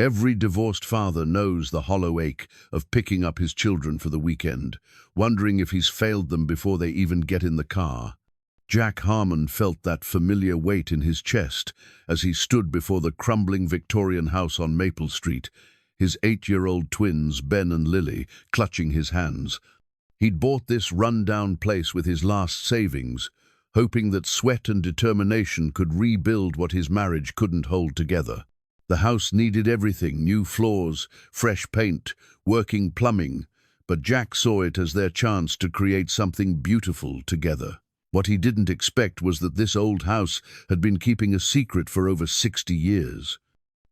Every divorced father knows the hollow ache of picking up his children for the weekend, wondering if he's failed them before they even get in the car. Jack Harmon felt that familiar weight in his chest as he stood before the crumbling Victorian house on Maple Street, his 8-year-old twins, Ben and Lily, clutching his hands. He'd bought this run-down place with his last savings, hoping that sweat and determination could rebuild what his marriage couldn't hold together. The house needed everything: new floors, fresh paint, working plumbing, but Jack saw it as their chance to create something beautiful together. What he didn't expect was that this old house had been keeping a secret for over 60 years.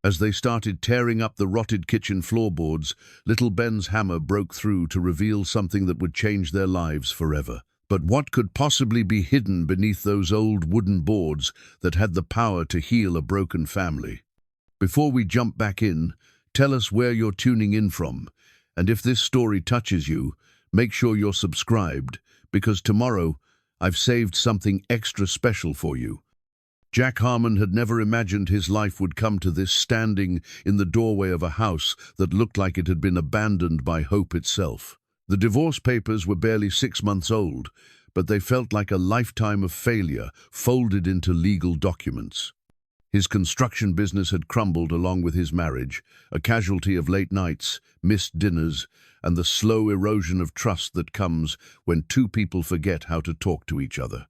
As they started tearing up the rotted kitchen floorboards, little Ben's hammer broke through to reveal something that would change their lives forever. But what could possibly be hidden beneath those old wooden boards that had the power to heal a broken family? Before we jump back in, tell us where you're tuning in from, and if this story touches you, make sure you're subscribed, because tomorrow I've saved something extra special for you. Jack Harmon had never imagined his life would come to this, standing in the doorway of a house that looked like it had been abandoned by hope itself. The divorce papers were barely 6 months old, but they felt like a lifetime of failure folded into legal documents. His construction business had crumbled along with his marriage, a casualty of late nights, missed dinners, and the slow erosion of trust that comes when two people forget how to talk to each other.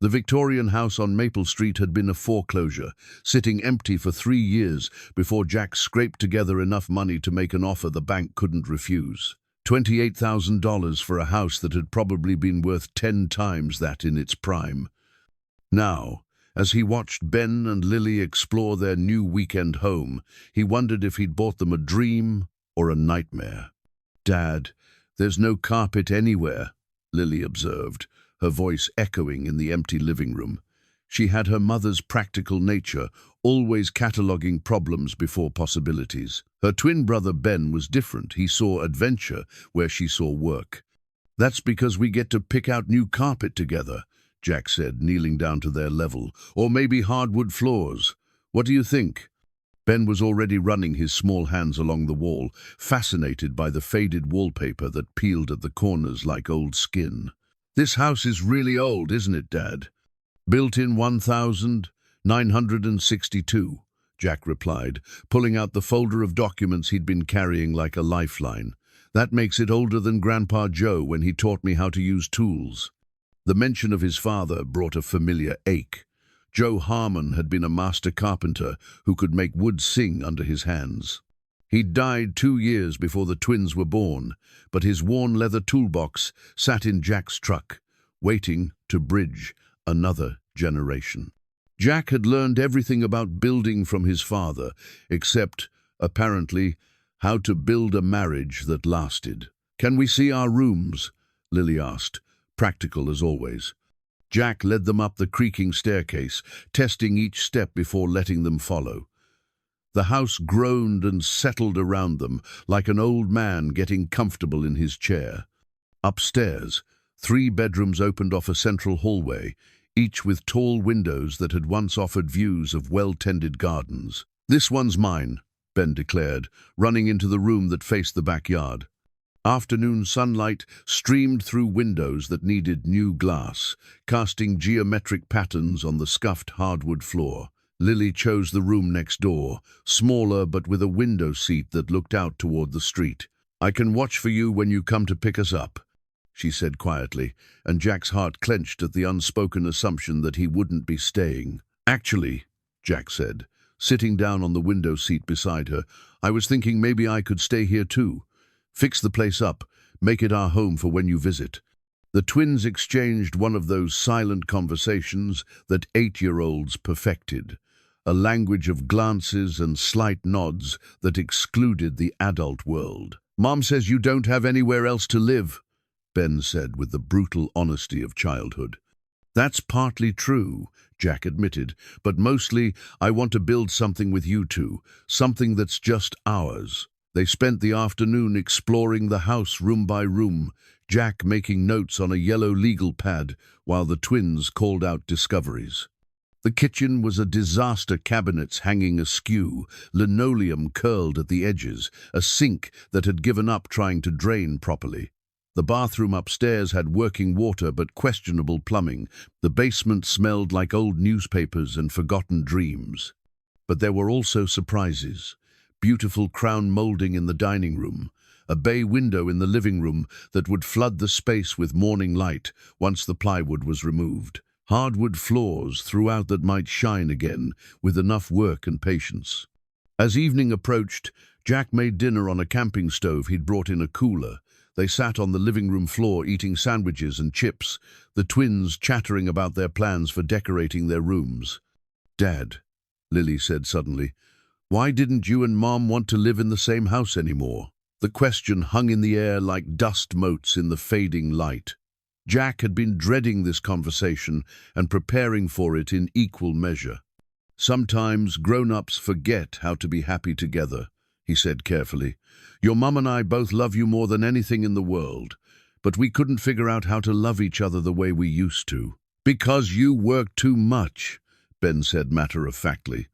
The Victorian house on Maple Street had been a foreclosure, sitting empty for 3 years before Jack scraped together enough money to make an offer the bank couldn't refuse. $28,000 for a house that had probably been worth 10 times that in its prime. Now, as he watched Ben and Lily explore their new weekend home, he wondered if he'd bought them a dream or a nightmare. "Dad, there's no carpet anywhere," Lily observed, her voice echoing in the empty living room. She had her mother's practical nature, always cataloguing problems before possibilities. Her twin brother Ben was different. He saw adventure where she saw work. "That's because we get to pick out new carpet together," Jack said, kneeling down to their level. "Or maybe hardwood floors. What do you think?" Ben was already running his small hands along the wall, fascinated by the faded wallpaper that peeled at the corners like old skin. "This house is really old, isn't it, Dad?" "Built in 1962, Jack replied, pulling out the folder of documents he'd been carrying like a lifeline. "That makes it older than Grandpa Joe when he taught me how to use tools." The mention of his father brought a familiar ache. Joe Harmon had been a master carpenter who could make wood sing under his hands. He'd died 2 years before the twins were born, but his worn leather toolbox sat in Jack's truck, waiting to bridge another generation. Jack had learned everything about building from his father, except, apparently, how to build a marriage that lasted. "Can we see our rooms?" Lily asked, practical as always. Jack led them up the creaking staircase, testing each step before letting them follow. The house groaned and settled around them, like an old man getting comfortable in his chair. Upstairs, 3 bedrooms opened off a central hallway, each with tall windows that had once offered views of well-tended gardens. "This one's mine," Ben declared, running into the room that faced the backyard. Afternoon sunlight streamed through windows that needed new glass, casting geometric patterns on the scuffed hardwood floor. Lily chose the room next door, smaller but with a window seat that looked out toward the street. "I can watch for you when you come to pick us up," she said quietly, and Jack's heart clenched at the unspoken assumption that he wouldn't be staying. "Actually," Jack said, sitting down on the window seat beside her, "I was thinking maybe I could stay here too. Fix the place up, make it our home for when you visit." The twins exchanged one of those silent conversations that 8-year-olds perfected, a language of glances and slight nods that excluded the adult world. "Mom says you don't have anywhere else to live," Ben said with the brutal honesty of childhood. "That's partly true," Jack admitted, "but mostly I want to build something with you two, something that's just ours." They spent the afternoon exploring the house room by room, Jack making notes on a yellow legal pad while the twins called out discoveries. The kitchen was a disaster, cabinets hanging askew, linoleum curled at the edges, a sink that had given up trying to drain properly. The bathroom upstairs had working water but questionable plumbing. The basement smelled like old newspapers and forgotten dreams. But there were also surprises. Beautiful crown molding in the dining room, a bay window in the living room that would flood the space with morning light once the plywood was removed. Hardwood floors throughout that might shine again with enough work and patience. As evening approached, Jack made dinner on a camping stove he'd brought in a cooler. They sat on the living room floor eating sandwiches and chips, the twins chattering about their plans for decorating their rooms. "Dad," Lily said suddenly, "why didn't you and Mom want to live in the same house anymore?" The question hung in the air like dust motes in the fading light. Jack had been dreading this conversation and preparing for it in equal measure. "Sometimes grown-ups forget how to be happy together," he said carefully. "Your mum and I both love you more than anything in the world, but we couldn't figure out how to love each other the way we used to." "Because you work too much," Ben said matter-of-factly.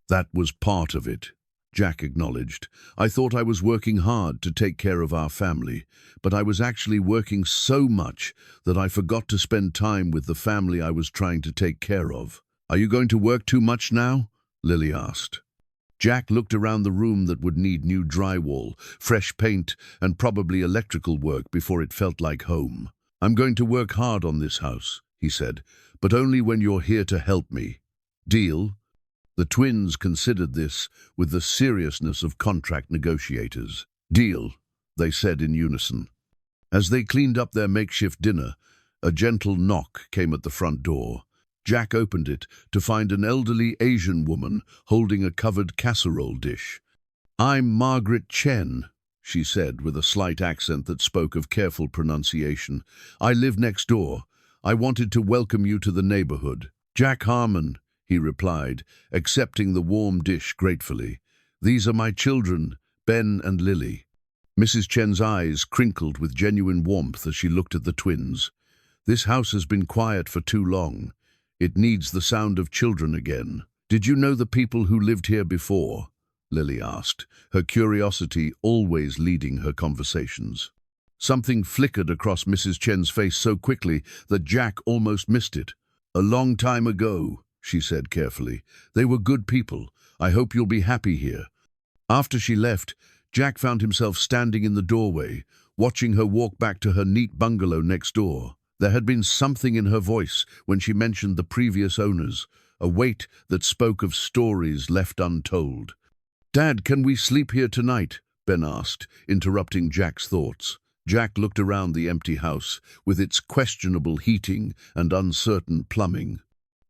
"That was part of it," Jack acknowledged. "I thought I was working hard to take care of our family, but I was actually working so much that I forgot to spend time with the family I was trying to take care of." "Are you going to work too much now?" Lily asked. Jack looked around the room that would need new drywall, fresh paint, and probably electrical work before it felt like home. "I'm going to work hard on this house," he said, "but only when you're here to help me. Deal?" The twins considered this with the seriousness of contract negotiators. "Deal," they said in unison. As they cleaned up their makeshift dinner, a gentle knock came at the front door. Jack opened it to find an elderly Asian woman holding a covered casserole dish. "I'm Margaret Chen," she said with a slight accent that spoke of careful pronunciation. "I live next door. I wanted to welcome you to the neighborhood." "Jack Harmon," he replied, accepting the warm dish gratefully. "These are my children, Ben and Lily." Mrs. Chen's eyes crinkled with genuine warmth as she looked at the twins. "This house has been quiet for too long. It needs the sound of children again." "Did you know the people who lived here before?" Lily asked, her curiosity always leading her conversations. Something flickered across Mrs. Chen's face so quickly that Jack almost missed it. "A long time ago," she said carefully. "They were good people. I hope you'll be happy here." After she left, Jack found himself standing in the doorway, watching her walk back to her neat bungalow next door. There had been something in her voice when she mentioned the previous owners, a weight that spoke of stories left untold. "Dad, can we sleep here tonight?" Ben asked, interrupting Jack's thoughts. Jack looked around the empty house, with its questionable heating and uncertain plumbing.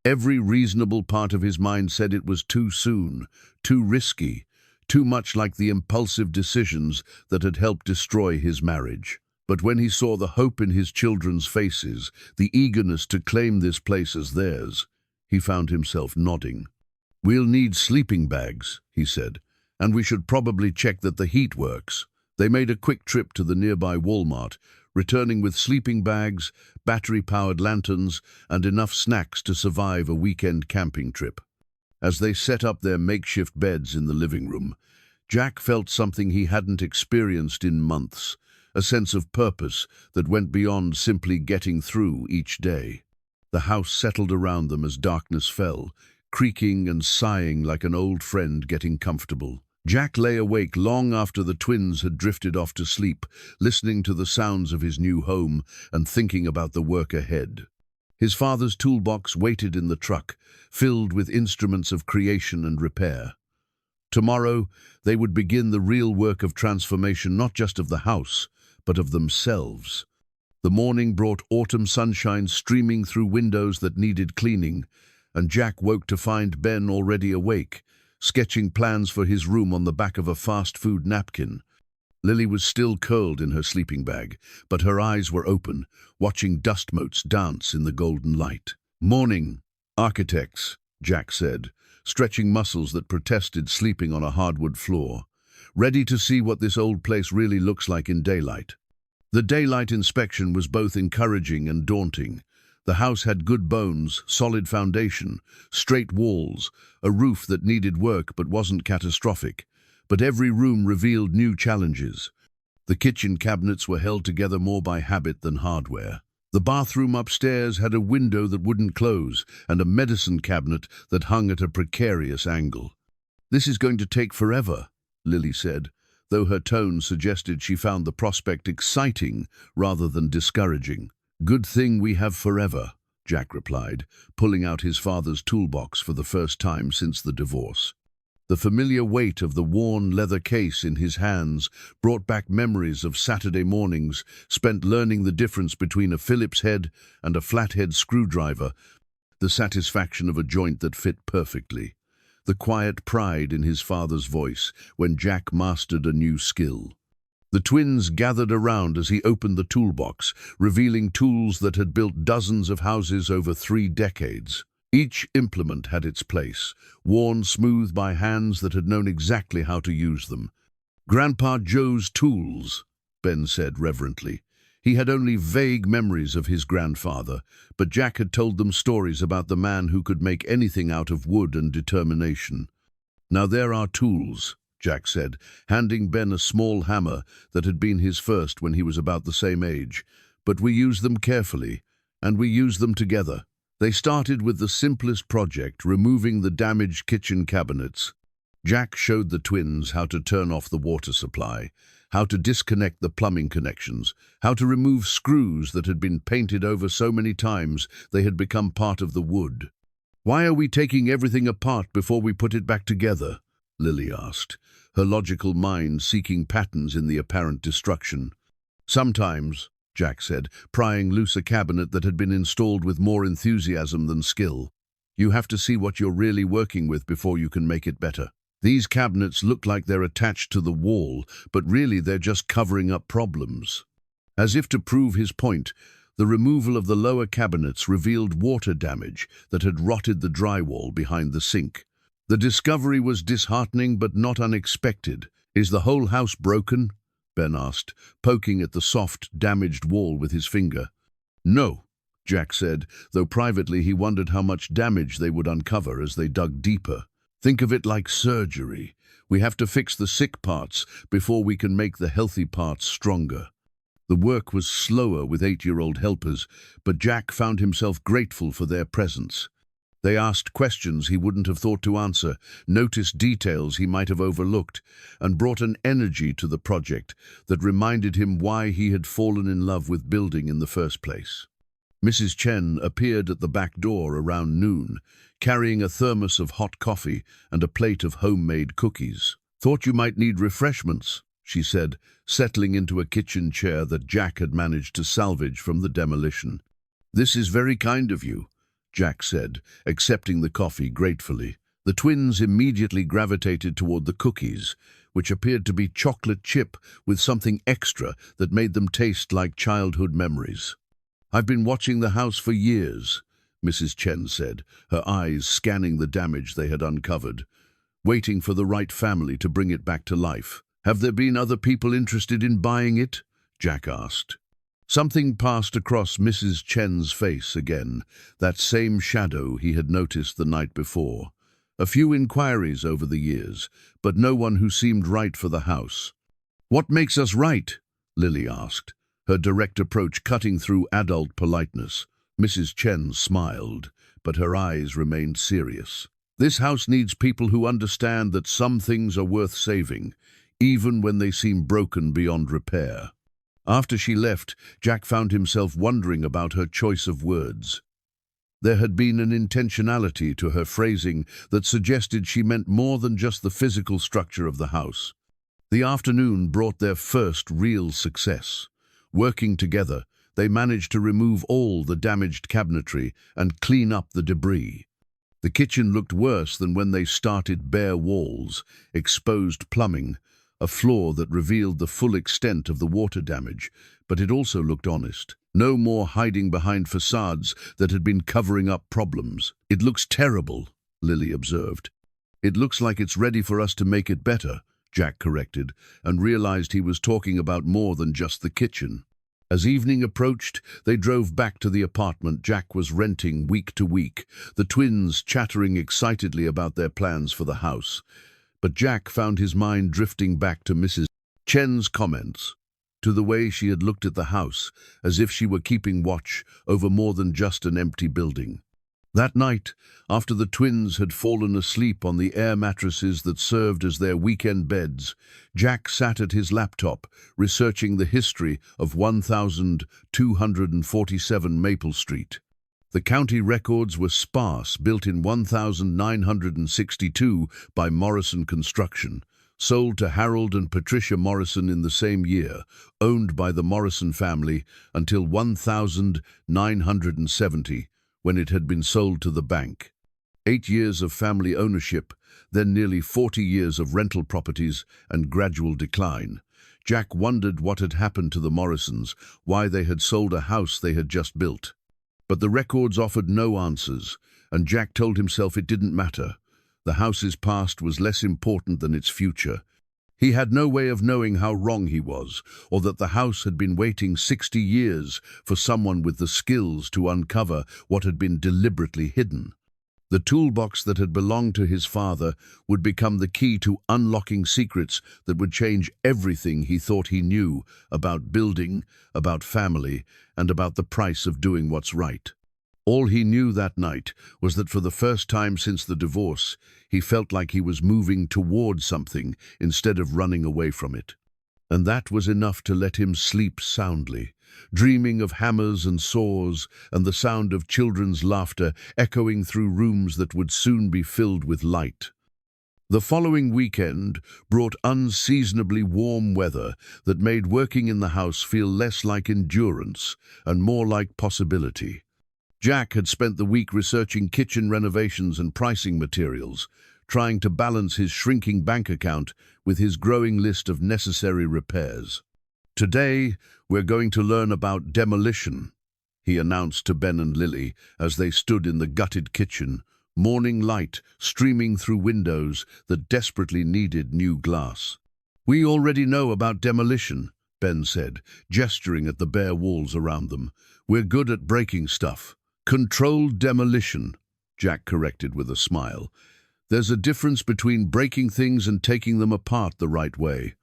Every reasonable part of his mind said it was too soon, too risky, too much like the impulsive decisions that had helped destroy his marriage. But when he saw the hope in his children's faces, the eagerness to claim this place as theirs, he found himself nodding. "We'll need sleeping bags," he said, "and we should probably check that the heat works." They made a quick trip to the nearby Walmart, returning with sleeping bags, battery-powered lanterns, and enough snacks to survive a weekend camping trip. As they set up their makeshift beds in the living room, Jack felt something he hadn't experienced in months, a sense of purpose that went beyond simply getting through each day. The house settled around them as darkness fell, creaking and sighing like an old friend getting comfortable. Jack lay awake long after the twins had drifted off to sleep, listening to the sounds of his new home and thinking about the work ahead. His father's toolbox waited in the truck, filled with instruments of creation and repair. Tomorrow, they would begin the real work of transformation, not just of the house, but of themselves. The morning brought autumn sunshine streaming through windows that needed cleaning, and Jack woke to find Ben already awake, sketching plans for his room on the back of a fast food napkin. Lily was still curled in her sleeping bag, but her eyes were open, watching dust motes dance in the golden light. "Morning, architects," Jack said, stretching muscles that protested sleeping on a hardwood floor. "Ready to see what this old place really looks like in daylight." The daylight inspection was both encouraging and daunting. The house had good bones, solid foundation, straight walls, a roof that needed work but wasn't catastrophic. But every room revealed new challenges. The kitchen cabinets were held together more by habit than hardware. The bathroom upstairs had a window that wouldn't close and a medicine cabinet that hung at a precarious angle. "This is going to take forever," Lily said, though her tone suggested she found the prospect exciting rather than discouraging. "Good thing we have forever," Jack replied, pulling out his father's toolbox for the first time since the divorce. The familiar weight of the worn leather case in his hands brought back memories of Saturday mornings spent learning the difference between a Phillips head and a flathead screwdriver, the satisfaction of a joint that fit perfectly, the quiet pride in his father's voice when Jack mastered a new skill. The twins gathered around as he opened the toolbox, revealing tools that had built dozens of houses over 3 decades. Each implement had its place, worn smooth by hands that had known exactly how to use them. "Grandpa Joe's tools," Ben said reverently. He had only vague memories of his grandfather, but Jack had told them stories about the man who could make anything out of wood and determination. "Now there are tools," Jack said, handing Ben a small hammer that had been his first when he was about the same age. "But we use them carefully, and we use them together." They started with the simplest project, removing the damaged kitchen cabinets. Jack showed the twins how to turn off the water supply, how to disconnect the plumbing connections, how to remove screws that had been painted over so many times they had become part of the wood. "Why are we taking everything apart before we put it back together?" Lily asked, her logical mind seeking patterns in the apparent destruction. "Sometimes," Jack said, prying loose a cabinet that had been installed with more enthusiasm than skill, "you have to see what you're really working with before you can make it better. These cabinets look like they're attached to the wall, but really they're just covering up problems." As if to prove his point, the removal of the lower cabinets revealed water damage that had rotted the drywall behind the sink. The discovery was disheartening but not unexpected. "Is the whole house broken?" Ben asked, poking at the soft, damaged wall with his finger. "No," Jack said, though privately he wondered how much damage they would uncover as they dug deeper. "Think of it like surgery. We have to fix the sick parts before we can make the healthy parts stronger." The work was slower with 8-year-old helpers, but Jack found himself grateful for their presence. They asked questions he wouldn't have thought to answer, noticed details he might have overlooked, and brought an energy to the project that reminded him why he had fallen in love with building in the first place. Mrs. Chen appeared at the back door around noon, carrying a thermos of hot coffee and a plate of homemade cookies. "Thought you might need refreshments," she said, settling into a kitchen chair that Jack had managed to salvage from the demolition. "This is very kind of you," Jack said, accepting the coffee gratefully. The twins immediately gravitated toward the cookies, which appeared to be chocolate chip with something extra that made them taste like childhood memories. "I've been watching the house for years," Mrs. Chen said, her eyes scanning the damage they had uncovered, waiting for the right family to bring it back to life. "Have there been other people interested in buying it?" Jack asked. Something passed across Mrs. Chen's face again, that same shadow he had noticed the night before. A few inquiries over the years, but no one who seemed right for the house. "What makes us right?" Lily asked, her direct approach cutting through adult politeness. Mrs. Chen smiled, but her eyes remained serious. "This house needs people who understand that some things are worth saving, even when they seem broken beyond repair." After she left, Jack found himself wondering about her choice of words. There had been an intentionality to her phrasing that suggested she meant more than just the physical structure of the house. The afternoon brought their first real success. Working together, they managed to remove all the damaged cabinetry and clean up the debris. The kitchen looked worse than when they started: bare walls, exposed plumbing, a floor that revealed the full extent of the water damage, but it also looked honest. No more hiding behind facades that had been covering up problems. "It looks terrible," Lily observed. "It looks like it's ready for us to make it better," Jack corrected, and realized he was talking about more than just the kitchen. As evening approached, they drove back to the apartment Jack was renting week to week, the twins chattering excitedly about their plans for the house. But Jack found his mind drifting back to Mrs. Chen's comments, to the way she had looked at the house, as if she were keeping watch over more than just an empty building. That night, after the twins had fallen asleep on the air mattresses that served as their weekend beds, Jack sat at his laptop, researching the history of 1247 Maple Street. The county records were sparse, built in 1962 by Morrison Construction, sold to Harold and Patricia Morrison in the same year, owned by the Morrison family until 1970, when it had been sold to the bank. 8 years of family ownership, then nearly 40 years of rental properties and gradual decline. Jack wondered what had happened to the Morrisons, why they had sold a house they had just built. But the records offered no answers, and Jack told himself it didn't matter. The house's past was less important than its future. He had no way of knowing how wrong he was, or that the house had been waiting 60 years for someone with the skills to uncover what had been deliberately hidden. The toolbox that had belonged to his father would become the key to unlocking secrets that would change everything he thought he knew about building, about family, and about the price of doing what's right. All he knew that night was that for the first time since the divorce, he felt like he was moving toward something instead of running away from it. And that was enough to let him sleep soundly, dreaming of hammers and saws and the sound of children's laughter echoing through rooms that would soon be filled with light. The following weekend brought unseasonably warm weather that made working in the house feel less like endurance and more like possibility. Jack had spent the week researching kitchen renovations and pricing materials, trying to balance his shrinking bank account with his growing list of necessary repairs. "Today, we're going to learn about demolition," he announced to Ben and Lily as they stood in the gutted kitchen, morning light streaming through windows that desperately needed new glass. "We already know about demolition," Ben said, gesturing at the bare walls around them. "We're good at breaking stuff." "Controlled demolition," Jack corrected with a smile. "There's a difference between breaking things and taking them apart the right way."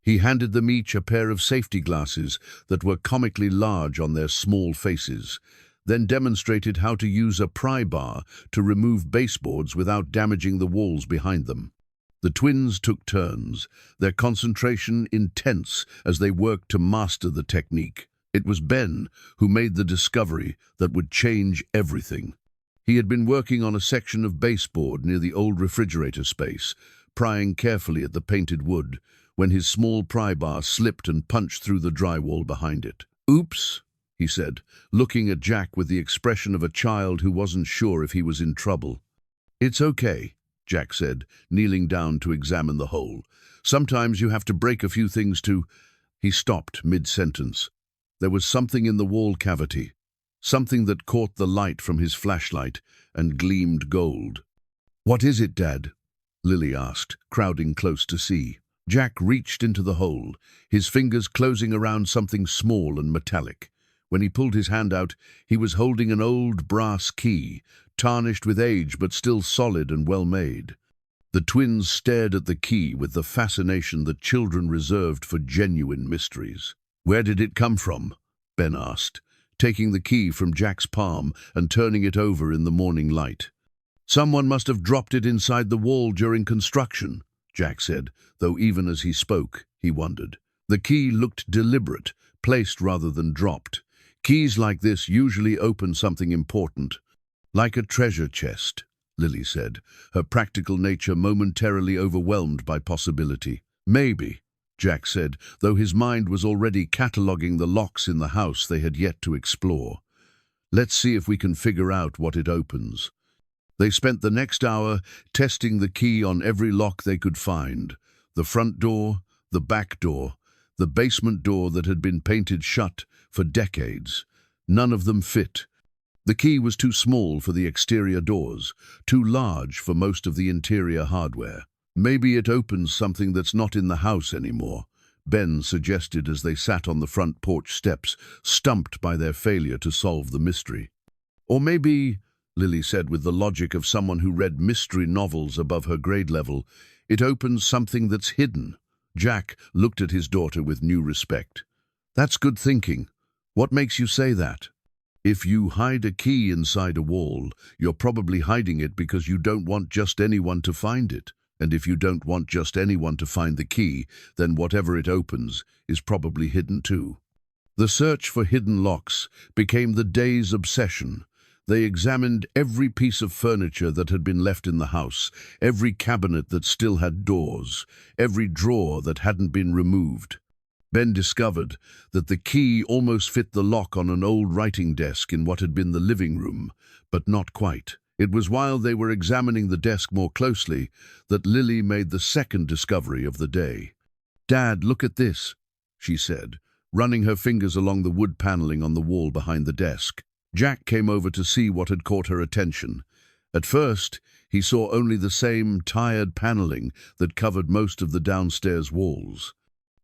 He handed them each a pair of safety glasses that were comically large on their small faces, then demonstrated how to use a pry bar to remove baseboards without damaging the walls behind them. The twins took turns, their concentration intense as they worked to master the technique. It was Ben who made the discovery that would change everything. He had been working on a section of baseboard near the old refrigerator space, prying carefully at the painted wood, when his small pry bar slipped and punched through the drywall behind it. "Oops," he said, looking at Jack with the expression of a child who wasn't sure if he was in trouble. "It's okay," Jack said, kneeling down to examine the hole. "Sometimes you have to break a few things to—" He stopped mid-sentence. There was something in the wall cavity, something that caught the light from his flashlight and gleamed gold. "What is it, Dad?" Lily asked, crowding close to see. Jack reached into the hole, his fingers closing around something small and metallic. When he pulled his hand out, he was holding an old brass key, tarnished with age but still solid and well-made. The twins stared at the key with the fascination that children reserved for genuine mysteries. "Where did it come from?" Ben asked, taking the key from Jack's palm and turning it over in the morning light. "Someone must have dropped it inside the wall during construction," Jack said, though even as he spoke, he wondered. The key looked deliberate, placed rather than dropped. Keys like this usually open something important. "Like a treasure chest," Lily said, her practical nature momentarily overwhelmed by possibility. "Maybe," Jack said, though his mind was already cataloguing the locks in the house they had yet to explore. "Let's see if we can figure out what it opens." They spent the next hour testing the key on every lock they could find. The front door, the back door, the basement door that had been painted shut for decades. None of them fit. The key was too small for the exterior doors, too large for most of the interior hardware. "Maybe it opens something that's not in the house anymore," Ben suggested as they sat on the front porch steps, stumped by their failure to solve the mystery. Or maybe, Lily said with the logic of someone who read mystery novels above her grade level, it opens something that's hidden. Jack looked at his daughter with new respect. That's good thinking. What makes you say that? If you hide a key inside a wall, you're probably hiding it because you don't want just anyone to find it. And if you don't want just anyone to find the key, then whatever it opens is probably hidden too. The search for hidden locks became the day's obsession. They examined every piece of furniture that had been left in the house, every cabinet that still had doors, every drawer that hadn't been removed. Ben discovered that the key almost fit the lock on an old writing desk in what had been the living room, but not quite. It was while they were examining the desk more closely that Lily made the second discovery of the day. "Dad, look at this," she said, running her fingers along the wood paneling on the wall behind the desk. Jack came over to see what had caught her attention. At first, he saw only the same tired paneling that covered most of the downstairs walls.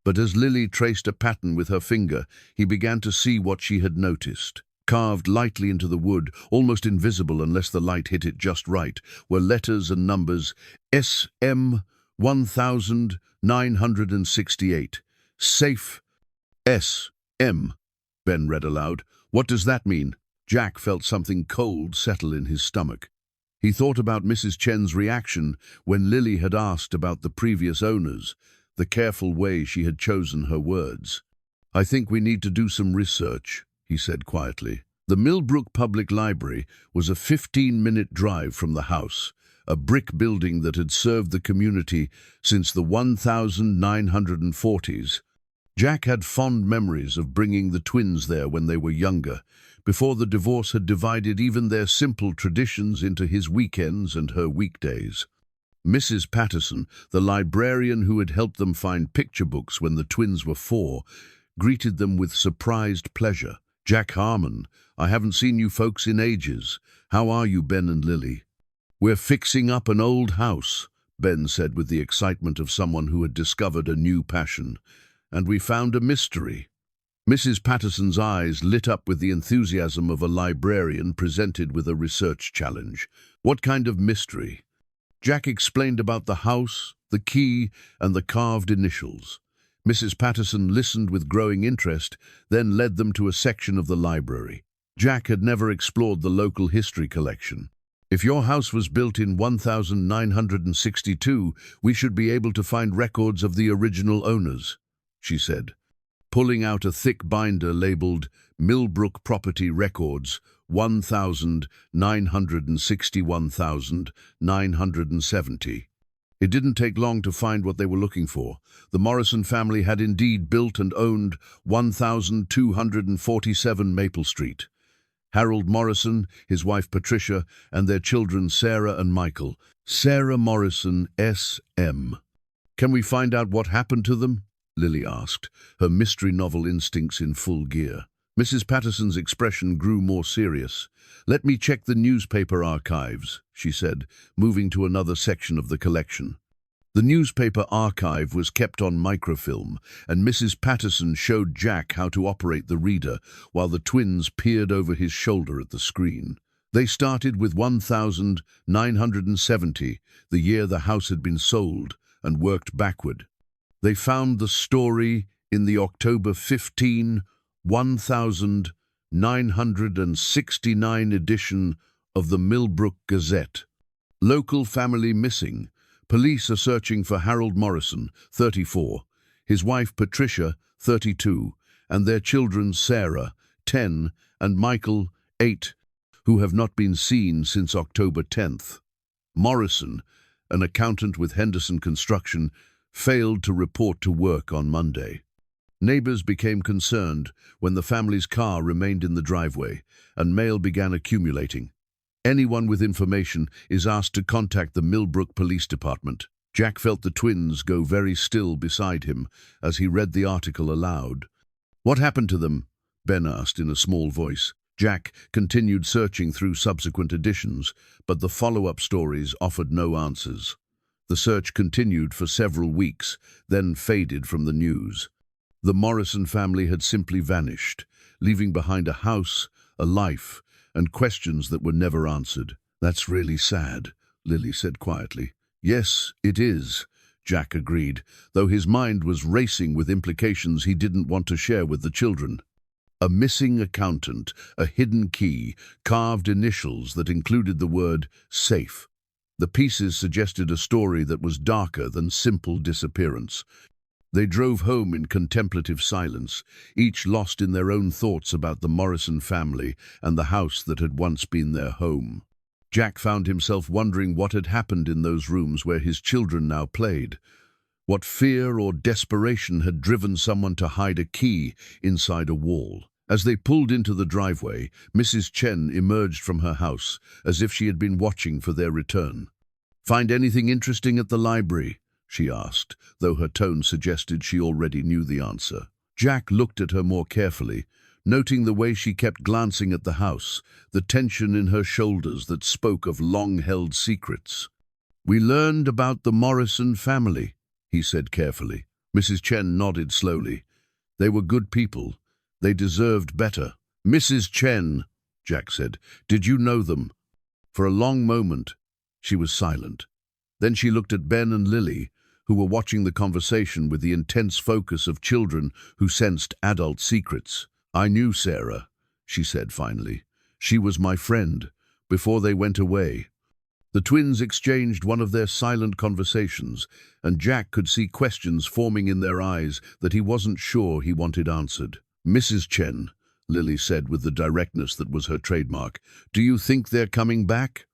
But as Lily traced a pattern with her finger, he began to see what she had noticed. Carved lightly into the wood, almost invisible unless the light hit it just right, were letters and numbers. SM 1968. Safe. SM. Ben read aloud. What does that mean? Jack felt something cold settle in his stomach. He thought about Mrs. Chen's reaction when Lily had asked about the previous owners, the careful way she had chosen her words. "I think we need to do some research," he said quietly. The Millbrook Public Library was a 15-minute drive from the house, a brick building that had served the community since the 1940s. Jack had fond memories of bringing the twins there when they were younger, before the divorce had divided even their simple traditions into his weekends and her weekdays. Mrs. Patterson, the librarian who had helped them find picture books when the twins were 4, greeted them with surprised pleasure. "Jack Harmon, I haven't seen you folks in ages. How are you, Ben and Lily?" "We're fixing up an old house," Ben said with the excitement of someone who had discovered a new passion. "And we found a mystery." Mrs. Patterson's eyes lit up with the enthusiasm of a librarian presented with a research challenge. "What kind of mystery?" Jack explained about the house, the key, and the carved initials. Mrs. Patterson listened with growing interest, then led them to a section of the library. Jack had never explored the local history collection. "If your house was built in 1962, we should be able to find records of the original owners," she said, pulling out a thick binder labeled Millbrook Property Records 1970. It didn't take long to find what they were looking for. The Morrison family had indeed built and owned 1247 Maple Street. Harold Morrison, his wife Patricia, and their children Sarah and Michael. Sarah Morrison, S.M. "Can we find out what happened to them?" Lily asked, her mystery novel instincts in full gear. Mrs. Patterson's expression grew more serious. "Let me check the newspaper archives," she said, moving to another section of the collection. The newspaper archive was kept on microfilm, and Mrs. Patterson showed Jack how to operate the reader while the twins peered over his shoulder at the screen. They started with 1970, the year the house had been sold, and worked backward. They found the story in the October 15, 1969 edition of the Millbrook Gazette. "Local family missing. Police are searching for Harold Morrison, 34, his wife Patricia, 32, and their children Sarah, 10, and Michael, 8, who have not been seen since October 10th. Morrison, an accountant with Henderson Construction, failed to report to work on Monday. Neighbors became concerned when the family's car remained in the driveway, and mail began accumulating. Anyone with information is asked to contact the Millbrook Police Department. Jack felt the twins go very still beside him as he read the article aloud. "What happened to them?" Ben asked in a small voice. Jack continued searching through subsequent editions, but the follow-up stories offered no answers. The search continued for several weeks, then faded from the news. The Morrison family had simply vanished, leaving behind a house, a life, and questions that were never answered. "That's really sad," Lily said quietly. "Yes, it is," Jack agreed, though his mind was racing with implications he didn't want to share with the children. A missing accountant, a hidden key, carved initials that included the word safe. The pieces suggested a story that was darker than simple disappearance. They drove home in contemplative silence, each lost in their own thoughts about the Morrison family and the house that had once been their home. Jack found himself wondering what had happened in those rooms where his children now played. What fear or desperation had driven someone to hide a key inside a wall? As they pulled into the driveway, Mrs. Chen emerged from her house, as if she had been watching for their return. "Find anything interesting at the library?" she asked, though her tone suggested she already knew the answer. Jack looked at her more carefully, noting the way she kept glancing at the house, the tension in her shoulders that spoke of long-held secrets. "We learned about the Morrison family," he said carefully. Mrs. Chen nodded slowly. "They were good people. They deserved better." "Mrs. Chen," Jack said, "did you know them?" For a long moment, she was silent. Then she looked at Ben and Lily, who were watching the conversation with the intense focus of children who sensed adult secrets. "I knew Sarah," she said finally. "She was my friend, before they went away." The twins exchanged one of their silent conversations, and Jack could see questions forming in their eyes that he wasn't sure he wanted answered. "Mrs. Chen," Lily said with the directness that was her trademark, "do you think they're coming back?"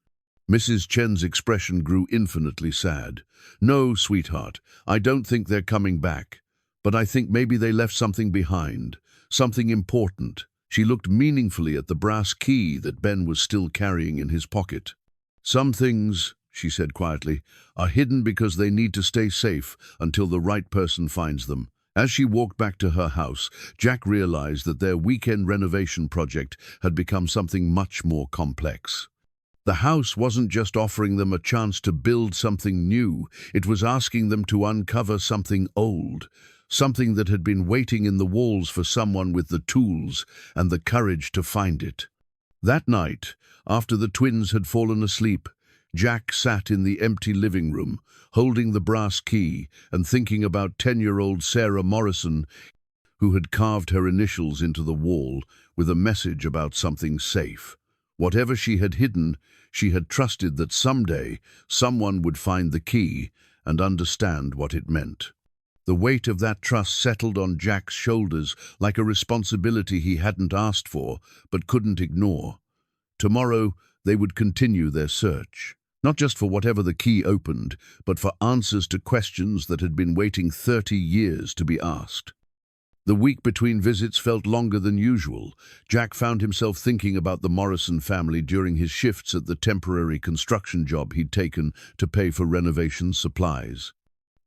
Mrs. Chen's expression grew infinitely sad. "No, sweetheart, I don't think they're coming back. But I think maybe they left something behind, something important." She looked meaningfully at the brass key that Ben was still carrying in his pocket. "Some things," she said quietly, "are hidden because they need to stay safe until the right person finds them." As she walked back to her house, Jack realized that their weekend renovation project had become something much more complex. The house wasn't just offering them a chance to build something new, it was asking them to uncover something old, something that had been waiting in the walls for someone with the tools and the courage to find it. That night, after the twins had fallen asleep, Jack sat in the empty living room, holding the brass key and thinking about 10-year-old Sarah Morrison, who had carved her initials into the wall with a message about something safe. Whatever she had hidden, she had trusted that someday someone would find the key and understand what it meant. The weight of that trust settled on Jack's shoulders like a responsibility he hadn't asked for but couldn't ignore. Tomorrow, they would continue their search, not just for whatever the key opened, but for answers to questions that had been waiting 30 years to be asked. The week between visits felt longer than usual. Jack found himself thinking about the Morrison family during his shifts at the temporary construction job he'd taken to pay for renovation supplies.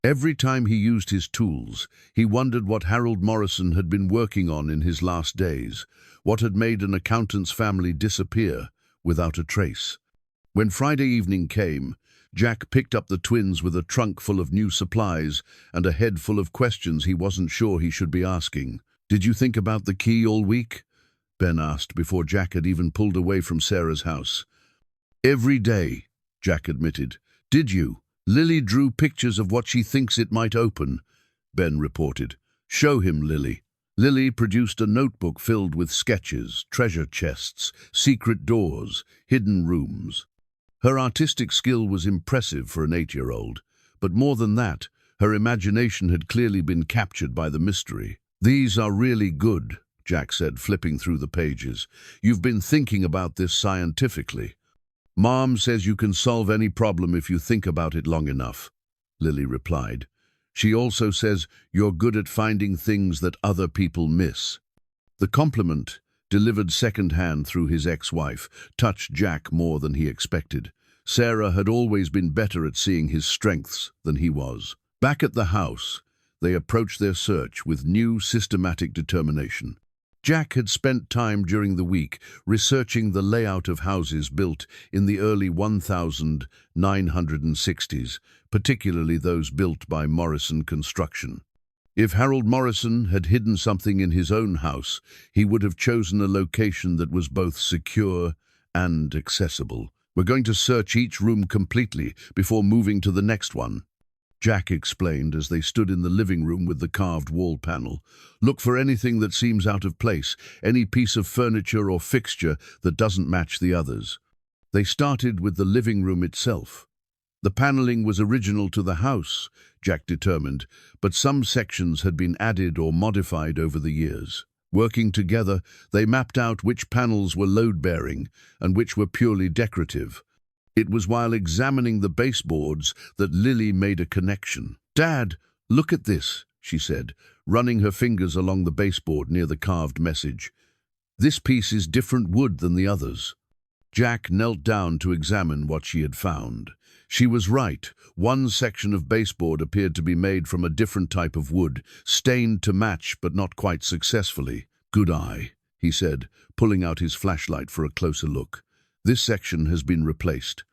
Every time he used his tools, he wondered what Harold Morrison had been working on in his last days, what had made an accountant's family disappear without a trace. When Friday evening came, Jack picked up the twins with a trunk full of new supplies and a head full of questions he wasn't sure he should be asking. "Did you think about the key all week?" Ben asked before Jack had even pulled away from Sarah's house. "Every day," Jack admitted. "Did you?" "Lily drew pictures of what she thinks it might open," Ben reported. "Show him, Lily." Lily produced a notebook filled with sketches, treasure chests, secret doors, hidden rooms. Her artistic skill was impressive for an 8-year-old, but more than that, her imagination had clearly been captured by the mystery. "These are really good," Jack said, flipping through the pages. "You've been thinking about this scientifically." "Mom says you can solve any problem if you think about it long enough," Lily replied. "She also says you're good at finding things that other people miss." The compliment, delivered second-hand through his ex-wife, touched Jack more than he expected. Sarah had always been better at seeing his strengths than he was. Back at the house, they approached their search with new systematic determination. Jack had spent time during the week researching the layout of houses built in the early 1960s, particularly those built by Morrison Construction. If Harold Morrison had hidden something in his own house, he would have chosen a location that was both secure and accessible. "We're going to search each room completely before moving to the next one," Jack explained as they stood in the living room with the carved wall panel. "Look for anything that seems out of place, any piece of furniture or fixture that doesn't match the others." They started with the living room itself. The paneling was original to the house, Jack determined, but some sections had been added or modified over the years. Working together, they mapped out which panels were load-bearing and which were purely decorative. It was while examining the baseboards that Lily made a connection. "Dad, look at this," she said, running her fingers along the baseboard near the carved message. "This piece is different wood than the others." Jack knelt down to examine what she had found. She was right. One section of baseboard appeared to be made from a different type of wood, stained to match but not quite successfully. "Good eye," he said, pulling out his flashlight for a closer look. "This section has been replaced."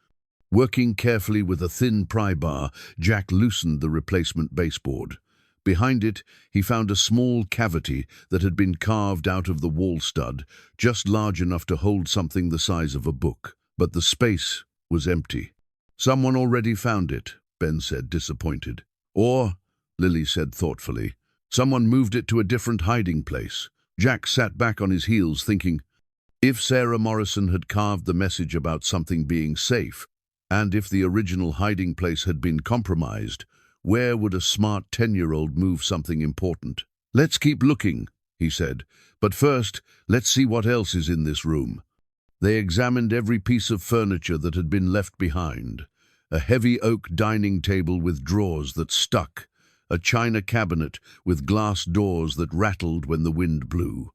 Working carefully with a thin pry bar, Jack loosened the replacement baseboard. Behind it, he found a small cavity that had been carved out of the wall stud, just large enough to hold something the size of a book. But the space was empty. "Someone already found it," Ben said, disappointed. "Or," Lily said thoughtfully, "someone moved it to a different hiding place." Jack sat back on his heels thinking, if Sarah Morrison had carved the message about something being safe, and if the original hiding place had been compromised, where would a smart 10-year-old move something important? "Let's keep looking," he said, "but first, let's see what else is in this room." They examined every piece of furniture that had been left behind. A heavy oak dining table with drawers that stuck, a china cabinet with glass doors that rattled when the wind blew,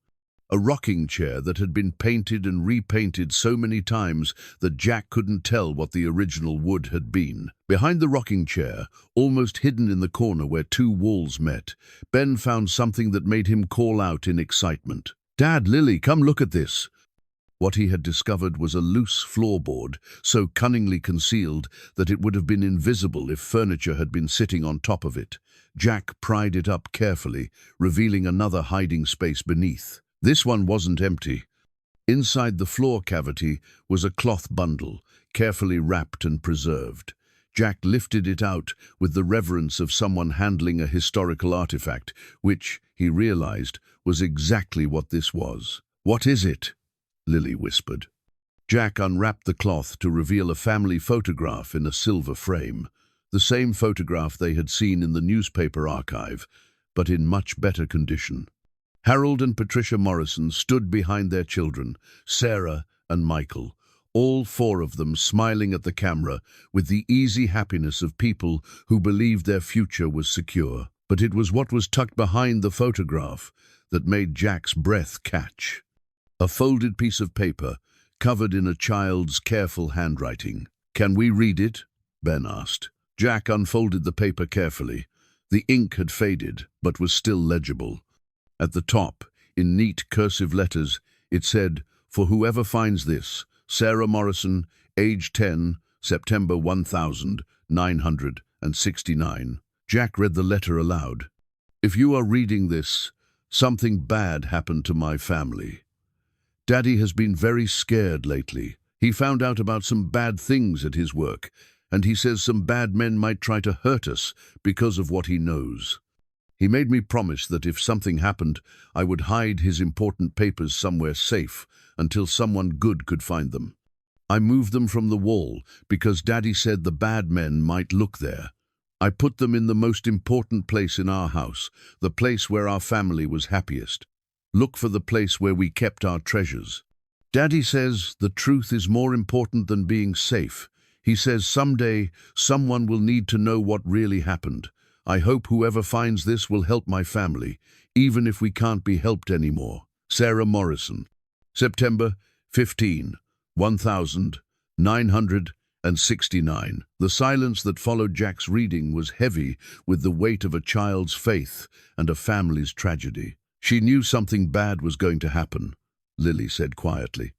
a rocking chair that had been painted and repainted so many times that Jack couldn't tell what the original wood had been. Behind the rocking chair, almost hidden in the corner where two walls met, Ben found something that made him call out in excitement. "Dad, Lily, come look at this." What he had discovered was a loose floorboard, so cunningly concealed that it would have been invisible if furniture had been sitting on top of it. Jack pried it up carefully, revealing another hiding space beneath. This one wasn't empty. Inside the floor cavity was a cloth bundle, carefully wrapped and preserved. Jack lifted it out with the reverence of someone handling a historical artifact, which, he realized, was exactly what this was. "What is it?" Lily whispered. Jack unwrapped the cloth to reveal a family photograph in a silver frame, the same photograph they had seen in the newspaper archive, but in much better condition. Harold and Patricia Morrison stood behind their children, Sarah and Michael, all four of them smiling at the camera with the easy happiness of people who believed their future was secure. But it was what was tucked behind the photograph that made Jack's breath catch. A folded piece of paper, covered in a child's careful handwriting. "Can we read it?" Ben asked. Jack unfolded the paper carefully. The ink had faded, but was still legible. At the top, in neat cursive letters, it said, "For whoever finds this, Sarah Morrison, age 10, September 1969. Jack read the letter aloud. "If you are reading this, something bad happened to my family. Daddy has been very scared lately. He found out about some bad things at his work, and he says some bad men might try to hurt us because of what he knows. He made me promise that if something happened, I would hide his important papers somewhere safe until someone good could find them. I moved them from the wall because Daddy said the bad men might look there. I put them in the most important place in our house, the place where our family was happiest. Look for the place where we kept our treasures. Daddy says the truth is more important than being safe. He says someday someone will need to know what really happened. I hope whoever finds this will help my family, even if we can't be helped anymore. Sarah Morrison. September 15, 1969. The silence that followed Jack's reading was heavy with the weight of a child's faith and a family's tragedy. She knew something bad was going to happen, Lily said quietly.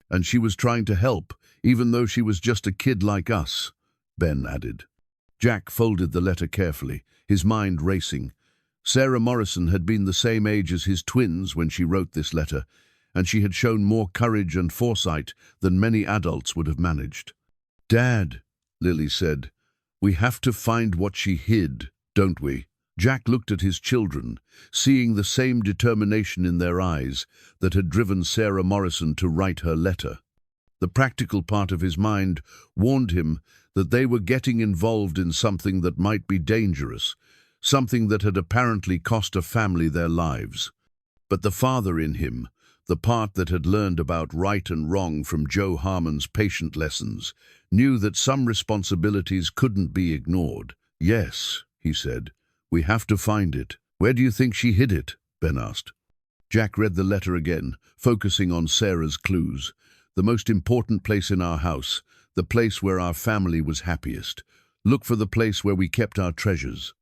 And she was trying to help, even though she was just a kid like us, Ben added. Jack folded the letter carefully, his mind racing. Sarah Morrison had been the same age as his twins when she wrote this letter, and she had shown more courage and foresight than many adults would have managed. "Dad," Lily said, "we have to find what she hid, don't we?" Jack looked at his children, seeing the same determination in their eyes that had driven Sarah Morrison to write her letter. The practical part of his mind warned him that they were getting involved in something that might be dangerous, something that had apparently cost a family their lives. But the father in him, the part that had learned about right and wrong from Joe Harmon's patient lessons, knew that some responsibilities couldn't be ignored. "Yes," he said, "we have to find it." "Where do you think she hid it?" Ben asked. Jack read the letter again, focusing on Sarah's clues. "The most important place in our house, the place where our family was happiest. Look for the place where we kept our treasures."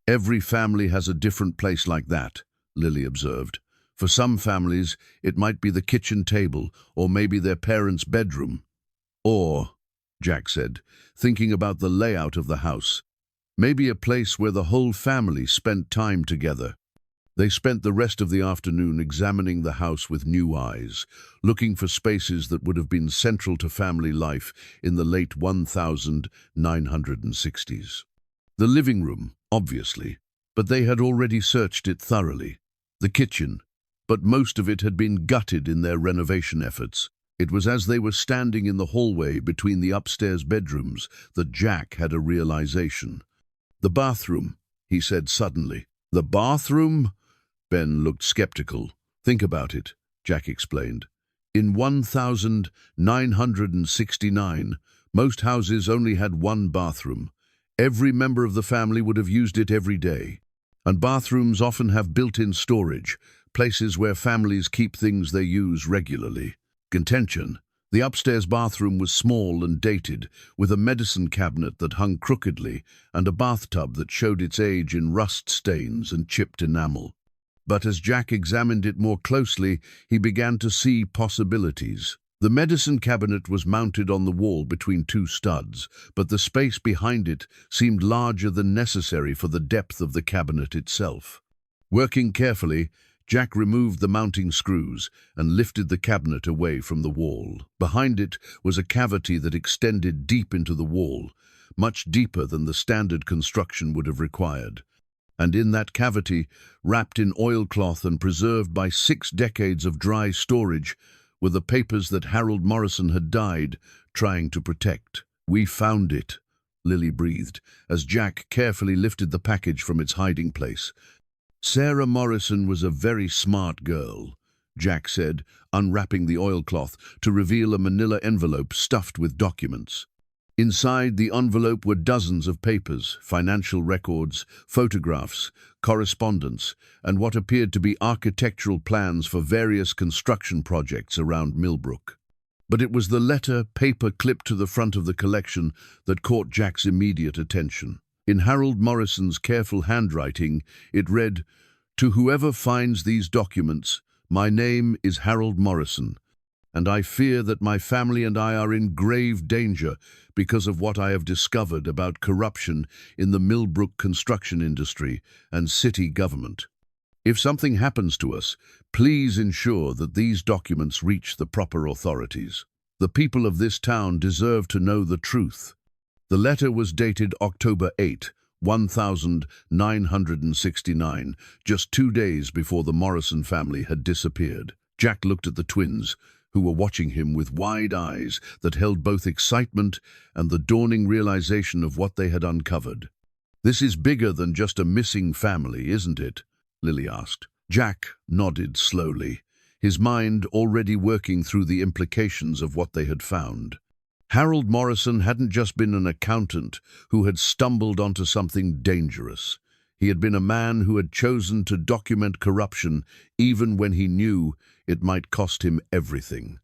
"Every family has a different place like that," Lily observed. "For some families, it might be the kitchen table, or maybe their parents' bedroom. Or," Jack said, thinking about the layout of the house, "maybe a place where the whole family spent time together." They spent the rest of the afternoon examining the house with new eyes, looking for spaces that would have been central to family life in the late 1960s. The living room, obviously, but they had already searched it thoroughly. The kitchen, but most of it had been gutted in their renovation efforts. It was as they were standing in the hallway between the upstairs bedrooms that Jack had a realization. "The bathroom," he said suddenly. "The bathroom?" Ben looked skeptical. "Think about it," Jack explained. "In 1969, most houses only had one bathroom. Every member of the family would have used it every day. And bathrooms often have built-in storage, places where families keep things they use regularly." Contention. The upstairs bathroom was small and dated, with a medicine cabinet that hung crookedly and a bathtub that showed its age in rust stains and chipped enamel. But as Jack examined it more closely, he began to see possibilities. The medicine cabinet was mounted on the wall between two studs, but the space behind it seemed larger than necessary for the depth of the cabinet itself. Working carefully, Jack removed the mounting screws and lifted the cabinet away from the wall. Behind it was a cavity that extended deep into the wall, much deeper than the standard construction would have required. And in that cavity, wrapped in oilcloth and preserved by 6 decades of dry storage, were the papers that Harold Morrison had died trying to protect. "We found it," Lily breathed, as Jack carefully lifted the package from its hiding place. "Sarah Morrison was a very smart girl," Jack said, unwrapping the oilcloth to reveal a manila envelope stuffed with documents. Inside the envelope were dozens of papers, financial records, photographs, correspondence, and what appeared to be architectural plans for various construction projects around Millbrook. But it was the letter, paper clipped to the front of the collection, that caught Jack's immediate attention. In Harold Morrison's careful handwriting, it read, "To whoever finds these documents, my name is Harold Morrison, and I fear that my family and I are in grave danger because of what I have discovered about corruption in the Millbrook construction industry and city government. If something happens to us, please ensure that these documents reach the proper authorities. The people of this town deserve to know the truth." The letter was dated October 8, 1969, just 2 days before the Morrison family had disappeared. Jack looked at the twins, who were watching him with wide eyes that held both excitement and the dawning realization of what they had uncovered. "This is bigger than just a missing family, isn't it?" Lily asked. Jack nodded slowly, his mind already working through the implications of what they had found. Harold Morrison hadn't just been an accountant who had stumbled onto something dangerous. He had been a man who had chosen to document corruption even when he knew it might cost him everything.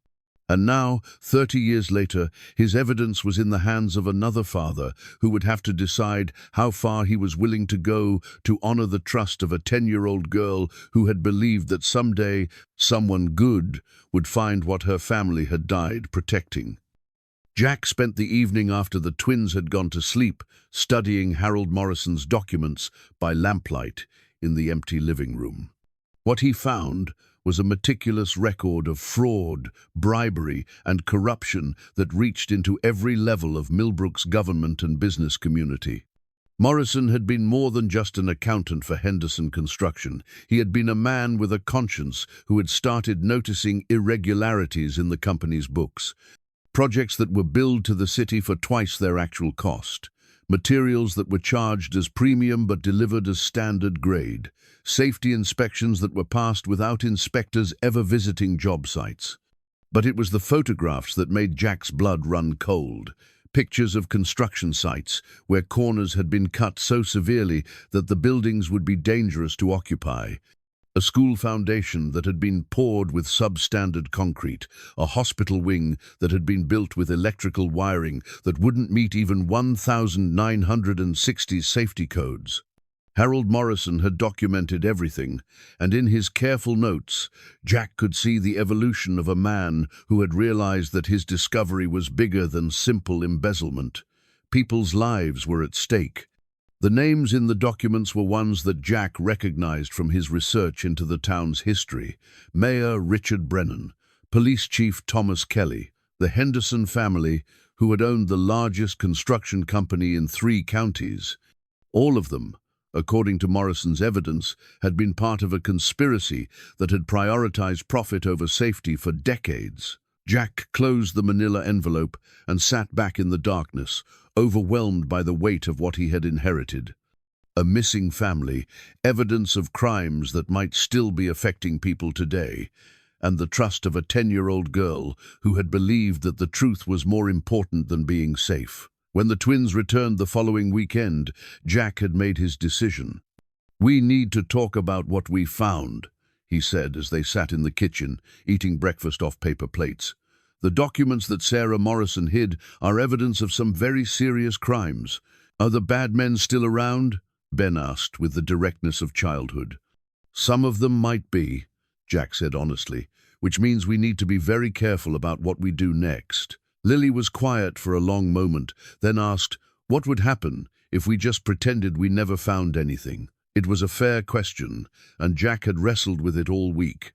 And now, 30 years later, his evidence was in the hands of another father who would have to decide how far he was willing to go to honor the trust of a 10-year-old girl who had believed that someday someone good would find what her family had died protecting. Jack spent the evening after the twins had gone to sleep studying Harold Morrison's documents by lamplight in the empty living room. What he found was a meticulous record of fraud, bribery, and corruption that reached into every level of Millbrook's government and business community. Morrison had been more than just an accountant for Henderson Construction. He had been a man with a conscience who had started noticing irregularities in the company's books. Projects that were billed to the city for twice their actual cost. Materials that were charged as premium but delivered as standard grade. Safety inspections that were passed without inspectors ever visiting job sites. But it was the photographs that made Jack's blood run cold. Pictures of construction sites where corners had been cut so severely that the buildings would be dangerous to occupy. A school foundation that had been poured with substandard concrete, a hospital wing that had been built with electrical wiring that wouldn't meet even 1,960 safety codes. Harold Morrison had documented everything, and in his careful notes, Jack could see the evolution of a man who had realized that his discovery was bigger than simple embezzlement. People's lives were at stake. The names in the documents were ones that Jack recognized from his research into the town's history. Mayor Richard Brennan, Police Chief Thomas Kelly, the Henderson family, who had owned the largest construction company in 3 counties. All of them, according to Morrison's evidence, had been part of a conspiracy that had prioritized profit over safety for decades. Jack closed the manila envelope and sat back in the darkness, overwhelmed by the weight of what he had inherited. A missing family, evidence of crimes that might still be affecting people today, and the trust of a 10-year-old girl who had believed that the truth was more important than being safe. When the twins returned the following weekend, Jack had made his decision. "We need to talk about what we found," he said as they sat in the kitchen, eating breakfast off paper plates. "The documents that Sarah Morrison hid are evidence of some very serious crimes. Are the bad men still around?" Ben asked with the directness of childhood. "Some of them might be," Jack said honestly, "which means we need to be very careful about what we do next." Lily was quiet for a long moment, then asked, "What would happen if we just pretended we never found anything?" It was a fair question, and Jack had wrestled with it all week.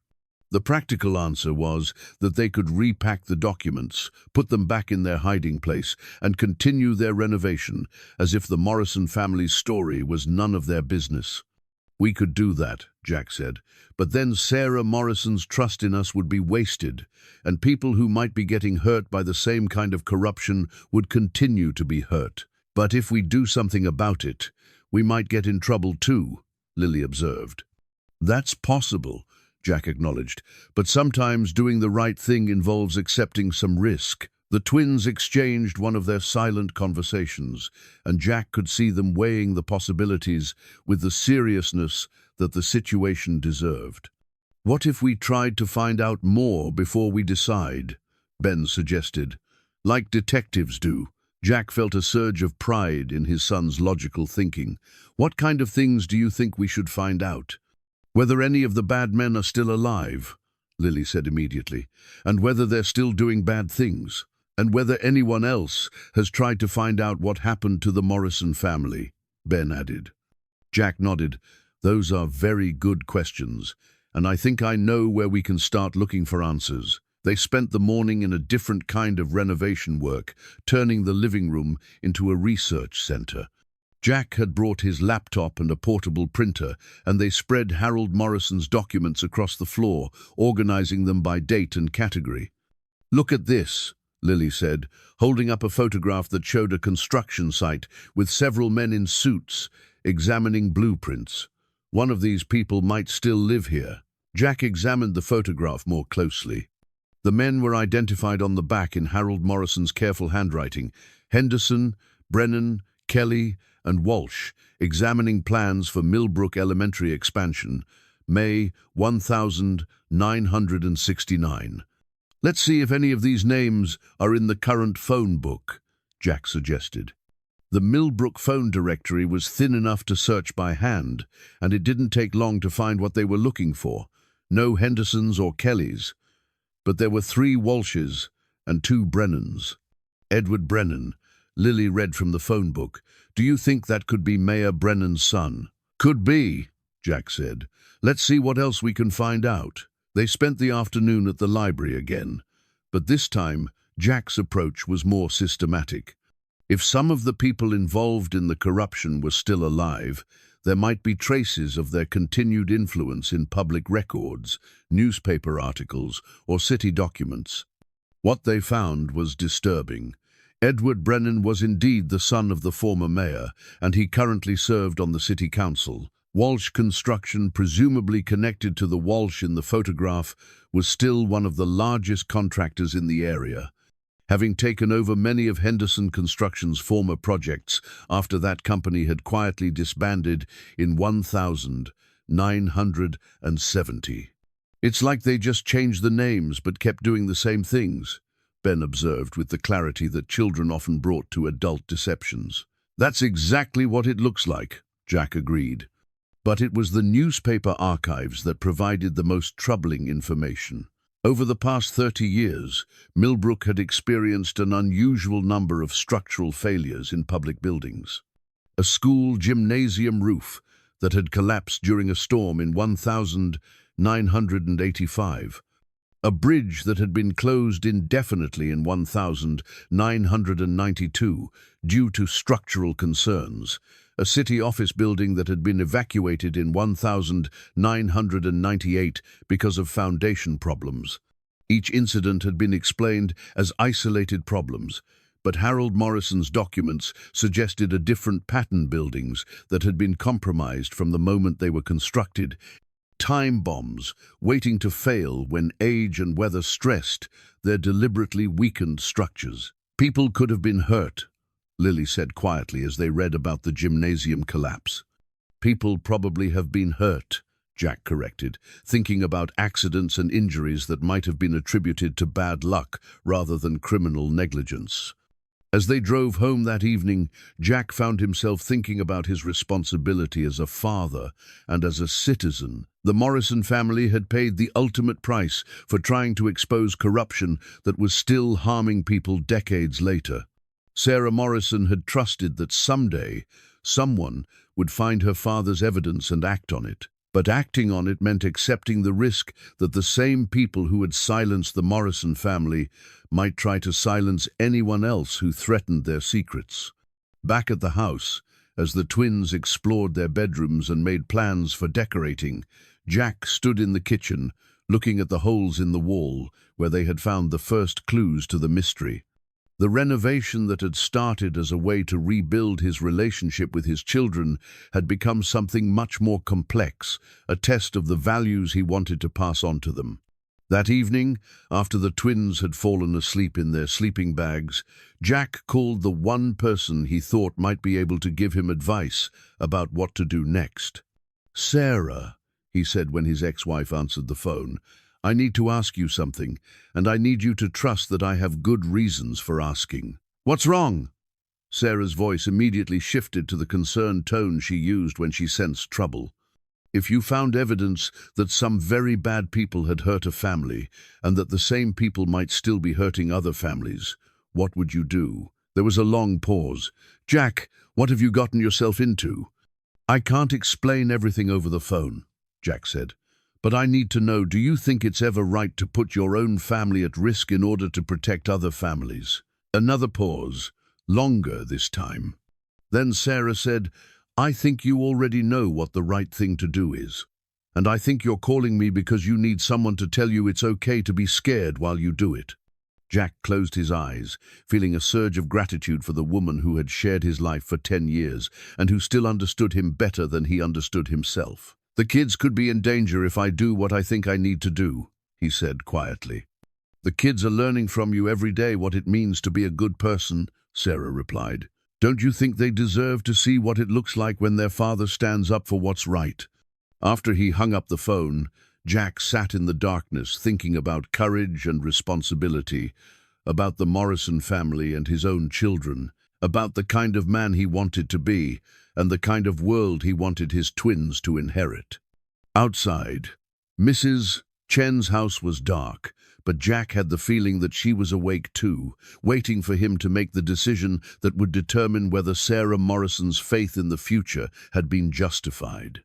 The practical answer was that they could repack the documents, put them back in their hiding place, and continue their renovation, as if the Morrison family's story was none of their business. "We could do that," Jack said, "but then Sarah Morrison's trust in us would be wasted, and people who might be getting hurt by the same kind of corruption would continue to be hurt. But if we do something about it, we might get in trouble too," Lily observed. "That's possible," Jack acknowledged, "but sometimes doing the right thing involves accepting some risk." The twins exchanged one of their silent conversations, and Jack could see them weighing the possibilities with the seriousness that the situation deserved. "What if we tried to find out more before we decide?" Ben suggested. "Like detectives do." Jack felt a surge of pride in his son's logical thinking. "What kind of things do you think we should find out?" "Whether any of the bad men are still alive," Lily said immediately, "and whether they're still doing bad things, and whether anyone else has tried to find out what happened to the Morrison family," Ben added. Jack nodded. "Those are very good questions, and I think I know where we can start looking for answers." They spent the morning in a different kind of renovation work, turning the living room into a research center. Jack had brought his laptop and a portable printer, and they spread Harold Morrison's documents across the floor, organizing them by date and category. "Look at this," Lily said, holding up a photograph that showed a construction site with several men in suits, examining blueprints. "One of these people might still live here." Jack examined the photograph more closely. The men were identified on the back in Harold Morrison's careful handwriting: Henderson, Brennan, Kelly, and Walsh, examining plans for Millbrook Elementary expansion, May 1969. Let's see if any of these names are in the current phone book, Jack suggested. The Millbrook phone directory was thin enough to search by hand, and it didn't take long to find what they were looking for. No Hendersons or Kellys, but there were 3 Walshes and 2 Brennans. Edward Brennan, Lily read from the phone book. Do you think that could be Mayor Brennan's son? Could be, Jack said. Let's see what else we can find out. They spent the afternoon at the library again, but this time Jack's approach was more systematic. If some of the people involved in the corruption were still alive, there might be traces of their continued influence in public records, newspaper articles, or city documents. What they found was disturbing. Edward Brennan was indeed the son of the former mayor, and he currently served on the city council. Walsh Construction, presumably connected to the Walsh in the photograph, was still one of the largest contractors in the area, having taken over many of Henderson Construction's former projects after that company had quietly disbanded in 1970. It's like they just changed the names but kept doing the same things, Ben observed with the clarity that children often brought to adult deceptions. That's exactly what it looks like, Jack agreed. But it was the newspaper archives that provided the most troubling information. Over the past 30 years, Millbrook had experienced an unusual number of structural failures in public buildings. A school gymnasium roof that had collapsed during a storm in 1985. A bridge that had been closed indefinitely in 1992 due to structural concerns. A city office building that had been evacuated in 1998 because of foundation problems. Each incident had been explained as isolated problems, but Harold Morrison's documents suggested a different pattern: buildings that had been compromised from the moment they were constructed. Time bombs, waiting to fail when age and weather stressed their deliberately weakened structures. People could have been hurt, Lily said quietly as they read about the gymnasium collapse. People probably have been hurt, Jack corrected, thinking about accidents and injuries that might have been attributed to bad luck rather than criminal negligence. As they drove home that evening, Jack found himself thinking about his responsibility as a father and as a citizen. The Morrison family had paid the ultimate price for trying to expose corruption that was still harming people decades later. Sarah Morrison had trusted that someday someone would find her father's evidence and act on it. But acting on it meant accepting the risk that the same people who had silenced the Morrison family might try to silence anyone else who threatened their secrets. Back at the house, as the twins explored their bedrooms and made plans for decorating, Jack stood in the kitchen, looking at the holes in the wall where they had found the first clues to the mystery. The renovation that had started as a way to rebuild his relationship with his children had become something much more complex, a test of the values he wanted to pass on to them. That evening, after the twins had fallen asleep in their sleeping bags, Jack called the one person he thought might be able to give him advice about what to do next. "Sarah," he said when his ex-wife answered the phone, "I need to ask you something, and I need you to trust that I have good reasons for asking." "What's wrong?" Sarah's voice immediately shifted to the concerned tone she used when she sensed trouble. "If you found evidence that some very bad people had hurt a family, and that the same people might still be hurting other families, what would you do?" There was a long pause. "Jack, what have you gotten yourself into?" "I can't explain everything over the phone," Jack said. "But I need to know, do you think it's ever right to put your own family at risk in order to protect other families?" Another pause, longer this time. Then Sarah said, "I think you already know what the right thing to do is. And I think you're calling me because you need someone to tell you it's okay to be scared while you do it." Jack closed his eyes, feeling a surge of gratitude for the woman who had shared his life for 10 years and who still understood him better than he understood himself. "The kids could be in danger if I do what I think I need to do," he said quietly. "The kids are learning from you every day what it means to be a good person," Sarah replied. "Don't you think they deserve to see what it looks like when their father stands up for what's right?" After he hung up the phone, Jack sat in the darkness thinking about courage and responsibility, about the Morrison family and his own children, about the kind of man he wanted to be, and the kind of world he wanted his twins to inherit. Outside, Mrs. Chen's house was dark, but Jack had the feeling that she was awake too, waiting for him to make the decision that would determine whether Sarah Morrison's faith in the future had been justified.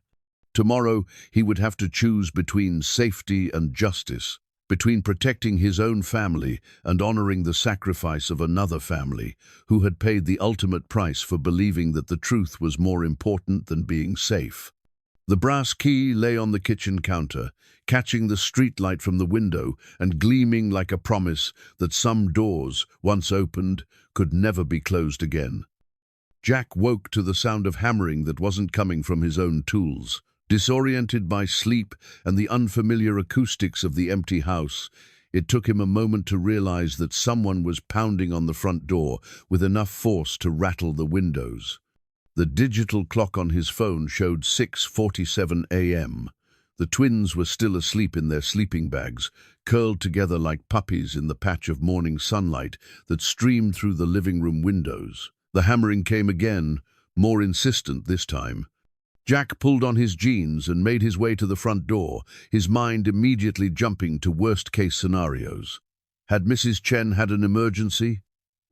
Tomorrow, he would have to choose between safety and justice, between protecting his own family and honoring the sacrifice of another family who had paid the ultimate price for believing that the truth was more important than being safe. The brass key lay on the kitchen counter, catching the streetlight from the window and gleaming like a promise that some doors, once opened, could never be closed again. Jack woke to the sound of hammering that wasn't coming from his own tools. Disoriented by sleep and the unfamiliar acoustics of the empty house, it took him a moment to realize that someone was pounding on the front door with enough force to rattle the windows. The digital clock on his phone showed 6:47 a.m. The twins were still asleep in their sleeping bags, curled together like puppies in the patch of morning sunlight that streamed through the living room windows. The hammering came again, more insistent this time. Jack pulled on his jeans and made his way to the front door, his mind immediately jumping to worst-case scenarios. Had Mrs. Chen had an emergency?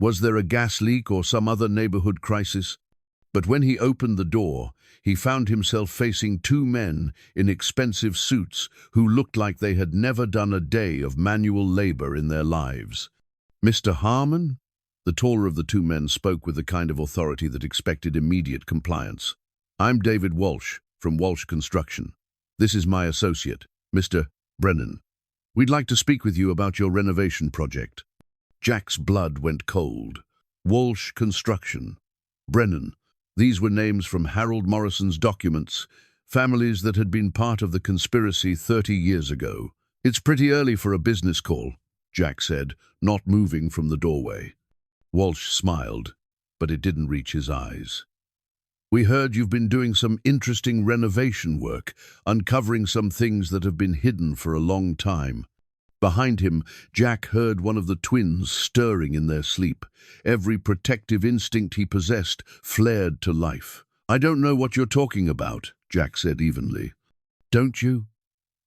Was there a gas leak or some other neighborhood crisis? But when he opened the door, he found himself facing two men in expensive suits who looked like they had never done a day of manual labor in their lives. "Mr. Harmon?" The taller of the two men spoke with the kind of authority that expected immediate compliance. "I'm David Walsh, from Walsh Construction. This is my associate, Mr. Brennan. We'd like to speak with you about your renovation project." Jack's blood went cold. Walsh Construction. Brennan. These were names from Harold Morrison's documents, families that had been part of the conspiracy 30 years ago. "It's pretty early for a business call," Jack said, not moving from the doorway. Walsh smiled, but it didn't reach his eyes. "We heard you've been doing some interesting renovation work, uncovering some things that have been hidden for a long time." Behind him, Jack heard one of the twins stirring in their sleep. Every protective instinct he possessed flared to life. "I don't know what you're talking about," Jack said evenly. "Don't you?"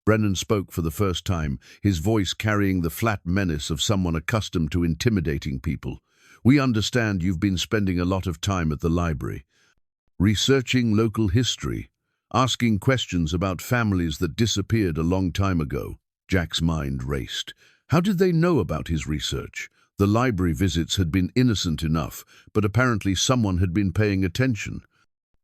Brennan spoke for the first time, his voice carrying the flat menace of someone accustomed to intimidating people. "We understand you've been spending a lot of time at the library, researching local history, asking questions about families that disappeared a long time ago." Jack's mind raced. How did they know about his research? The library visits had been innocent enough, but apparently someone had been paying attention.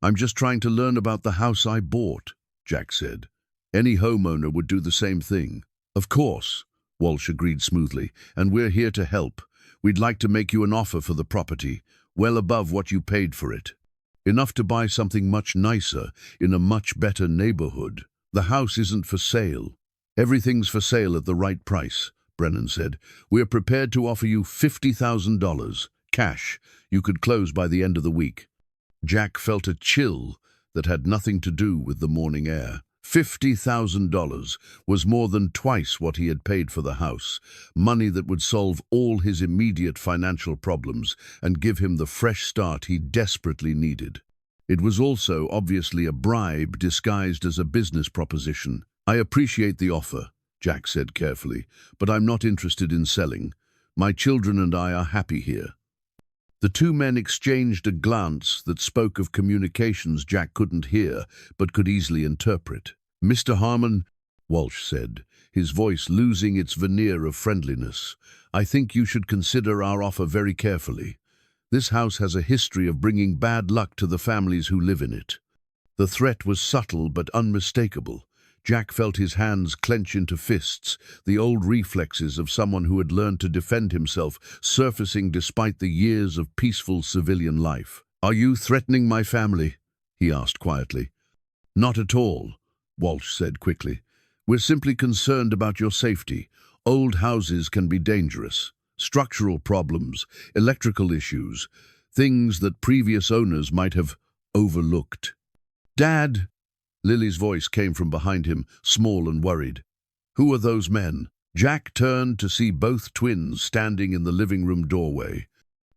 "I'm just trying to learn about the house I bought," Jack said. "Any homeowner would do the same thing." "Of course," Walsh agreed smoothly, "and we're here to help. We'd like to make you an offer for the property, well above what you paid for it. Enough to buy something much nicer, in a much better neighborhood. The house isn't for sale." "Everything's for sale at the right price," Brennan said. "We're prepared to offer you $50,000, cash. You could close by the end of the week." Jack felt a chill that had nothing to do with the morning air. $50,000 was more than twice what he had paid for the house, money that would solve all his immediate financial problems and give him the fresh start he desperately needed. It was also obviously a bribe disguised as a business proposition. "I appreciate the offer," Jack said carefully, "but I'm not interested in selling. My children and I are happy here." The two men exchanged a glance that spoke of communications Jack couldn't hear, but could easily interpret. "Mr. Harmon," Walsh said, his voice losing its veneer of friendliness, "I think you should consider our offer very carefully. This house has a history of bringing bad luck to the families who live in it." The threat was subtle but unmistakable. Jack felt his hands clench into fists, the old reflexes of someone who had learned to defend himself surfacing despite the years of peaceful civilian life. "Are you threatening my family?" he asked quietly. "Not at all," Walsh said quickly. "We're simply concerned about your safety. Old houses can be dangerous. Structural problems, electrical issues, things that previous owners might have overlooked." "Dad!" Lily's voice came from behind him, small and worried. "Who are those men?" Jack turned to see both twins standing in the living room doorway.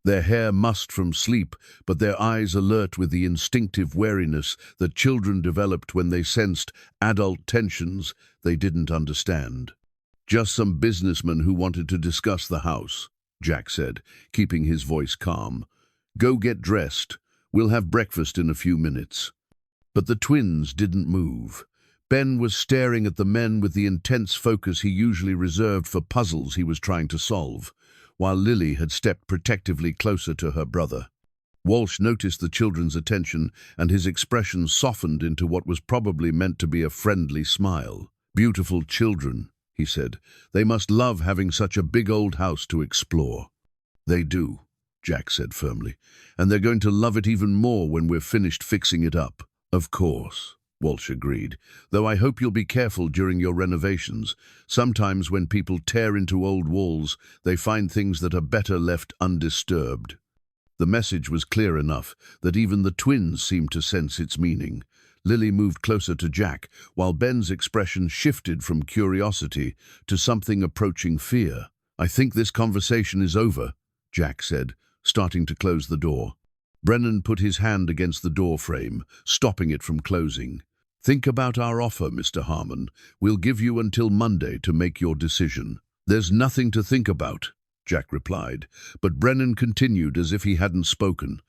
Their hair mussed from sleep, but their eyes alert with the instinctive wariness that children developed when they sensed adult tensions they didn't understand. "Just some businessmen who wanted to discuss the house," Jack said, keeping his voice calm. "Go get dressed. We'll have breakfast in a few minutes." But the twins didn't move. Ben was staring at the men with the intense focus he usually reserved for puzzles he was trying to solve, while Lily had stepped protectively closer to her brother. Walsh noticed the children's attention, and his expression softened into what was probably meant to be a friendly smile. "Beautiful children," he said. "They must love having such a big old house to explore." "They do," Jack said firmly, "and they're going to love it even more when we're finished fixing it up." "Of course," Walsh agreed, "though I hope you'll be careful during your renovations. Sometimes when people tear into old walls, they find things that are better left undisturbed." The message was clear enough that even the twins seemed to sense its meaning. Lily moved closer to Jack, while Ben's expression shifted from curiosity to something approaching fear. "I think this conversation is over," Jack said, starting to close the door. Brennan put his hand against the door frame, stopping it from closing. "Think about our offer, Mr. Harmon. We'll give you until Monday to make your decision." "There's nothing to think about," Jack replied, but Brennan continued as if he hadn't spoken.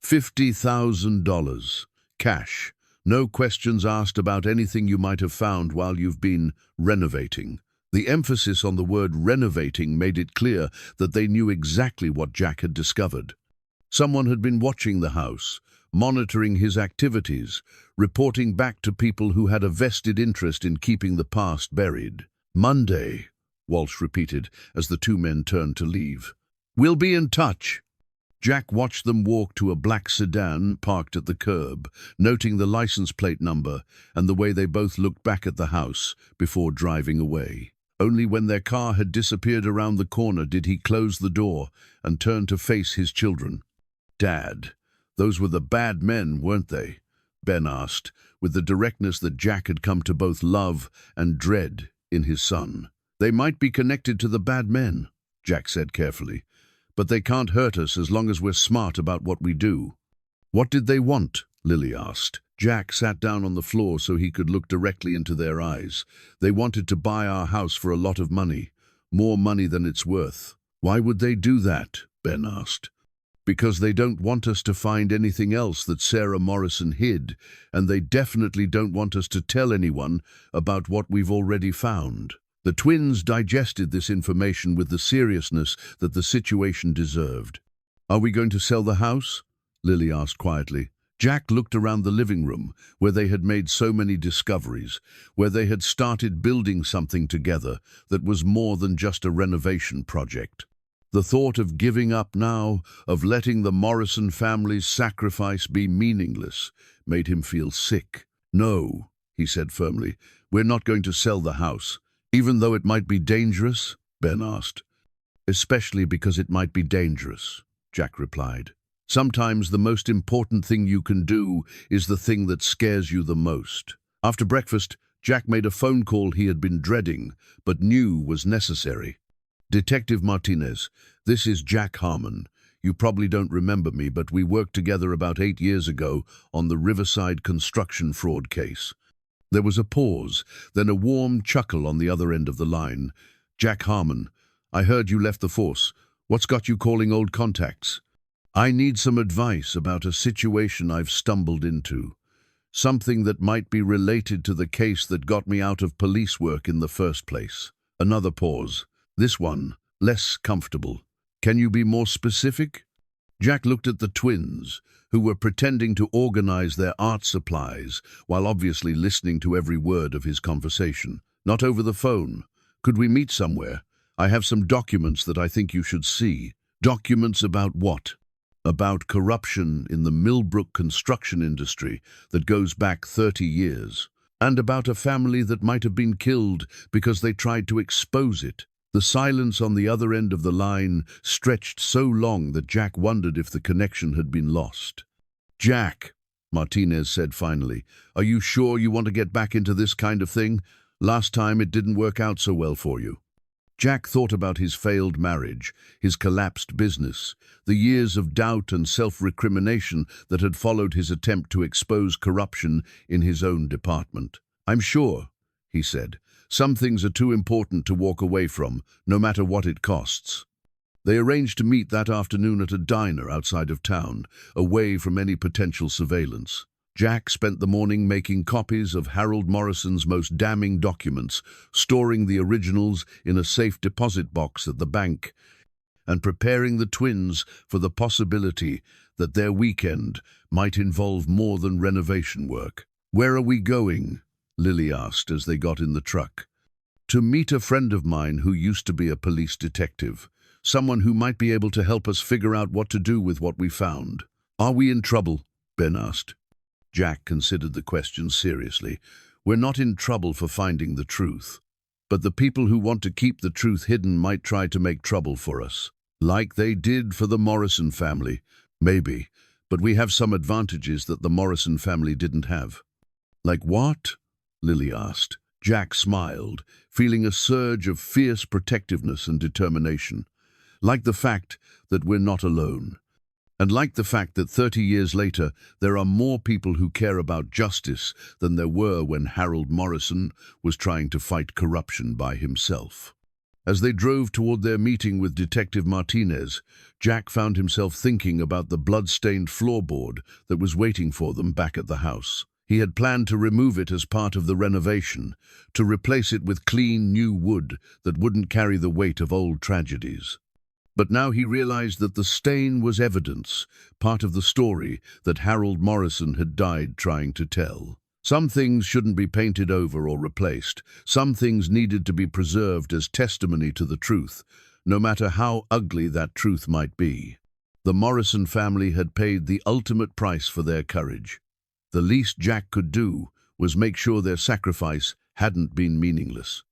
$50,000. Cash. No questions asked about anything you might have found while you've been renovating." The emphasis on the word renovating made it clear that they knew exactly what Jack had discovered. Someone had been watching the house, monitoring his activities, reporting back to people who had a vested interest in keeping the past buried. "Monday," Walsh repeated as the two men turned to leave. "We'll be in touch." Jack watched them walk to a black sedan parked at the curb, noting the license plate number and the way they both looked back at the house before driving away. Only when their car had disappeared around the corner did he close the door and turn to face his children. "Dad, those were the bad men, weren't they?" Ben asked, with the directness that Jack had come to both love and dread in his son. "They might be connected to the bad men," Jack said carefully, "but they can't hurt us as long as we're smart about what we do." "What did they want?" Lily asked. Jack sat down on the floor so he could look directly into their eyes. "They wanted to buy our house for a lot of money, more money than it's worth." "Why would they do that?" Ben asked. "Because they don't want us to find anything else that Sarah Morrison hid, and they definitely don't want us to tell anyone about what we've already found." The twins digested this information with the seriousness that the situation deserved. "Are we going to sell the house?" Lily asked quietly. Jack looked around the living room, where they had made so many discoveries, where they had started building something together that was more than just a renovation project. The thought of giving up now, of letting the Morrison family's sacrifice be meaningless, made him feel sick. "No," he said firmly, "we're not going to sell the house." "Even though it might be dangerous?" Ben asked. "Especially because it might be dangerous," Jack replied. "Sometimes the most important thing you can do is the thing that scares you the most." After breakfast, Jack made a phone call he had been dreading, but knew was necessary. "Detective Martinez, this is Jack Harmon. You probably don't remember me, but we worked together about 8 years ago on the Riverside construction fraud case." There was a pause, then a warm chuckle on the other end of the line. "Jack Harmon, I heard you left the force. What's got you calling old contacts?" "I need some advice about a situation I've stumbled into. Something that might be related to the case that got me out of police work in the first place." Another pause. This one, less comfortable. "Can you be more specific?" Jack looked at the twins, who were pretending to organize their art supplies while obviously listening to every word of his conversation. "Not over the phone. Could we meet somewhere? I have some documents that I think you should see." "Documents about what?" "About corruption in the Millbrook construction industry that goes back 30 years. And about a family that might have been killed because they tried to expose it." The silence on the other end of the line stretched so long that Jack wondered if the connection had been lost. "Jack," Martinez said finally. "Are you sure you want to get back into this kind of thing? Last time it didn't work out so well for you." Jack thought about his failed marriage, his collapsed business, the years of doubt and self-recrimination that had followed his attempt to expose corruption in his own department. "I'm sure," he said. "Some things are too important to walk away from, no matter what it costs." They arranged to meet that afternoon at a diner outside of town, away from any potential surveillance. Jack spent the morning making copies of Harold Morrison's most damning documents, storing the originals in a safe deposit box at the bank, and preparing the twins for the possibility that their weekend might involve more than renovation work. "Where are we going?" Lily asked as they got in the truck. "To meet a friend of mine who used to be a police detective. Someone who might be able to help us figure out what to do with what we found." "Are we in trouble?" Ben asked. Jack considered the question seriously. "We're not in trouble for finding the truth. But the people who want to keep the truth hidden might try to make trouble for us. Like they did for the Morrison family. Maybe. But we have some advantages that the Morrison family didn't have." "Like what?" Lily asked. Jack smiled, feeling a surge of fierce protectiveness and determination. "Like the fact that we're not alone. And like the fact that 30 years later, there are more people who care about justice than there were when Harold Morrison was trying to fight corruption by himself." As they drove toward their meeting with Detective Martinez, Jack found himself thinking about the blood-stained floorboard that was waiting for them back at the house. He had planned to remove it as part of the renovation, to replace it with clean, new wood that wouldn't carry the weight of old tragedies. But now he realized that the stain was evidence, part of the story that Harold Morrison had died trying to tell. Some things shouldn't be painted over or replaced. Some things needed to be preserved as testimony to the truth, no matter how ugly that truth might be. The Morrison family had paid the ultimate price for their courage. The least Jack could do was make sure their sacrifice hadn't been meaningless.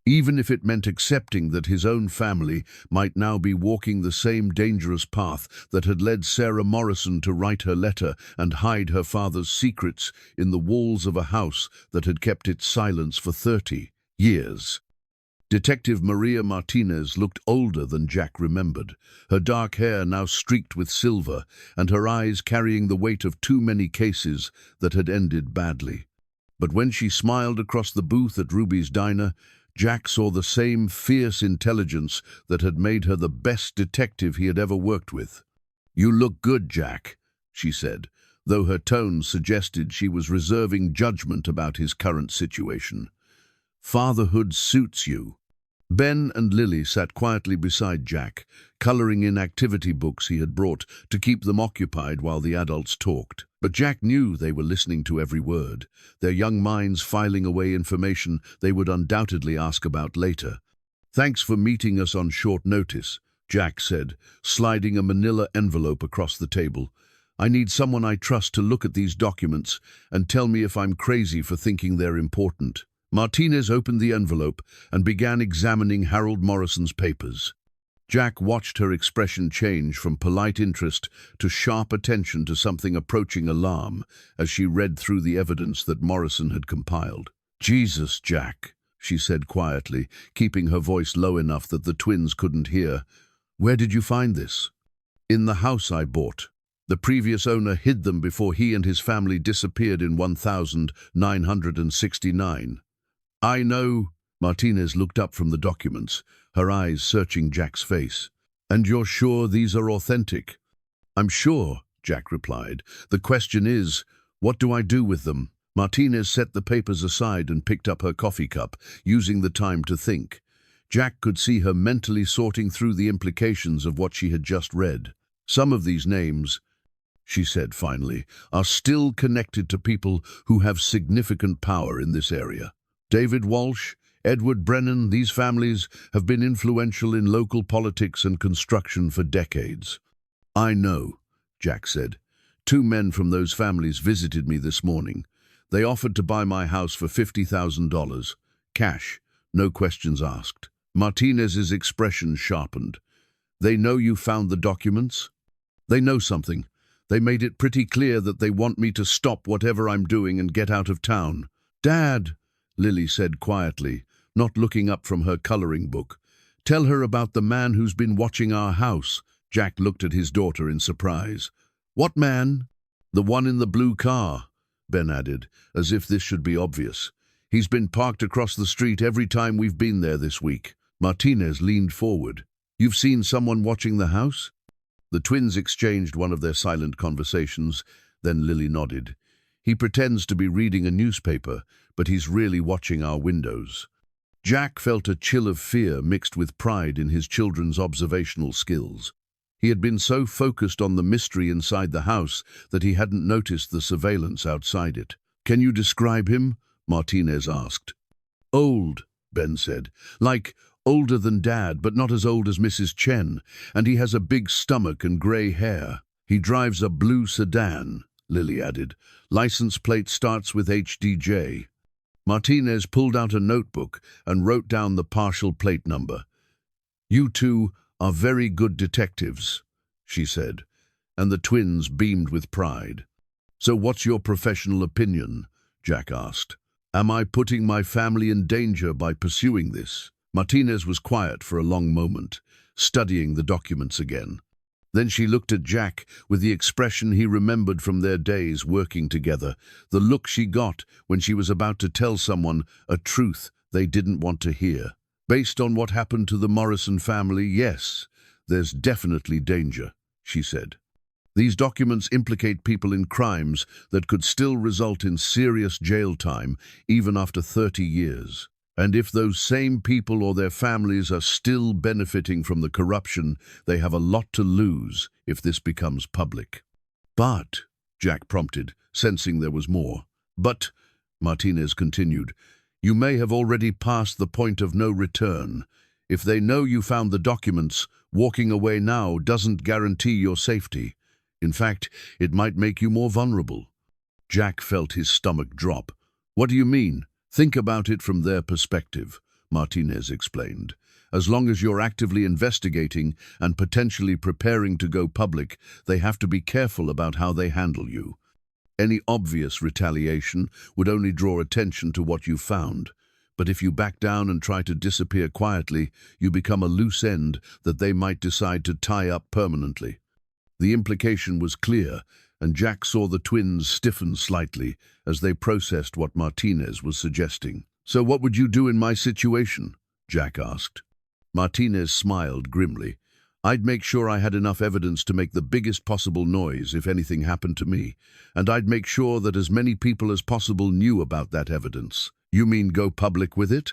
Even if it meant accepting that his own family might now be walking the same dangerous path that had led Sarah Morrison to write her letter and hide her father's secrets in the walls of a house that had kept its silence for 30 years. Detective Maria Martinez looked older than Jack remembered, her dark hair now streaked with silver and her eyes carrying the weight of too many cases that had ended badly. But when she smiled across the booth at Ruby's diner, Jack saw the same fierce intelligence that had made her the best detective he had ever worked with. "You look good, Jack," she said, though her tone suggested she was reserving judgment about his current situation. "Fatherhood suits you." Ben and Lily sat quietly beside Jack, coloring in activity books he had brought to keep them occupied while the adults talked. But Jack knew they were listening to every word, their young minds filing away information they would undoubtedly ask about later. "Thanks for meeting us on short notice," Jack said, sliding a manila envelope across the table. "I need someone I trust to look at these documents and tell me if I'm crazy for thinking they're important." Martinez opened the envelope and began examining Harold Morrison's papers. Jack watched her expression change from polite interest to sharp attention to something approaching alarm as she read through the evidence that Morrison had compiled. "Jesus, Jack," she said quietly, keeping her voice low enough that the twins couldn't hear. "Where did you find this?" "In the house I bought. The previous owner hid them before he and his family disappeared in 1969. "I know." Martinez looked up from the documents, her eyes searching Jack's face. "And you're sure these are authentic?" "I'm sure," Jack replied. "The question is, what do I do with them?" Martinez set the papers aside and picked up her coffee cup, using the time to think. Jack could see her mentally sorting through the implications of what she had just read. "Some of these names," she said finally, "are still connected to people who have significant power in this area. David Walsh, Edward Brennan, these families have been influential in local politics and construction for decades." "I know," Jack said. "Two men from those families visited me this morning. They offered to buy my house for $50,000. Cash, no questions asked." Martinez's expression sharpened. "They know you found the documents?" "They know something. They made it pretty clear that they want me to stop whatever I'm doing and get out of town. Dad, Lily said quietly, not looking up from her coloring book. Tell her about the man who's been watching our house. Jack looked at his daughter in surprise. What man? The one in the blue car, Ben added, as if this should be obvious. He's been parked across the street every time we've been there this week. Martinez leaned forward. You've seen someone watching the house? The twins exchanged one of their silent conversations, then Lily nodded. He pretends to be reading a newspaper, but he's really watching our windows. Jack felt a chill of fear mixed with pride in his children's observational skills. He had been so focused on the mystery inside the house that he hadn't noticed the surveillance outside it. Can you describe him? Martinez asked. Old, Ben said. Like older than Dad, but not as old as Mrs. Chen, and he has a big stomach and grey hair. He drives a blue sedan, Lily added. License plate starts with HDJ. Martinez pulled out a notebook and wrote down the partial plate number. You two are very good detectives, she said, and the twins beamed with pride. So what's your professional opinion? Jack asked. Am I putting my family in danger by pursuing this? Martinez was quiet for a long moment, studying the documents again. Then she looked at Jack with the expression he remembered from their days working together, the look she got when she was about to tell someone a truth they didn't want to hear. Based on what happened to the Morrison family, yes, there's definitely danger, she said. These documents implicate people in crimes that could still result in serious jail time even after 30 years. And if those same people or their families are still benefiting from the corruption, they have a lot to lose if this becomes public. But, Jack prompted, sensing there was more. But, Martinez continued, you may have already passed the point of no return. If they know you found the documents, walking away now doesn't guarantee your safety. In fact, it might make you more vulnerable. Jack felt his stomach drop. What do you mean? Think about it from their perspective, Martinez explained. As long as you're actively investigating and potentially preparing to go public, they have to be careful about how they handle you. Any obvious retaliation would only draw attention to what you found. But if you back down and try to disappear quietly, you become a loose end that they might decide to tie up permanently. The implication was clear, and Jack saw the twins stiffen slightly as they processed what Martinez was suggesting. So what would you do in my situation? Jack asked. Martinez smiled grimly. I'd make sure I had enough evidence to make the biggest possible noise if anything happened to me, and I'd make sure that as many people as possible knew about that evidence. You mean go public with it?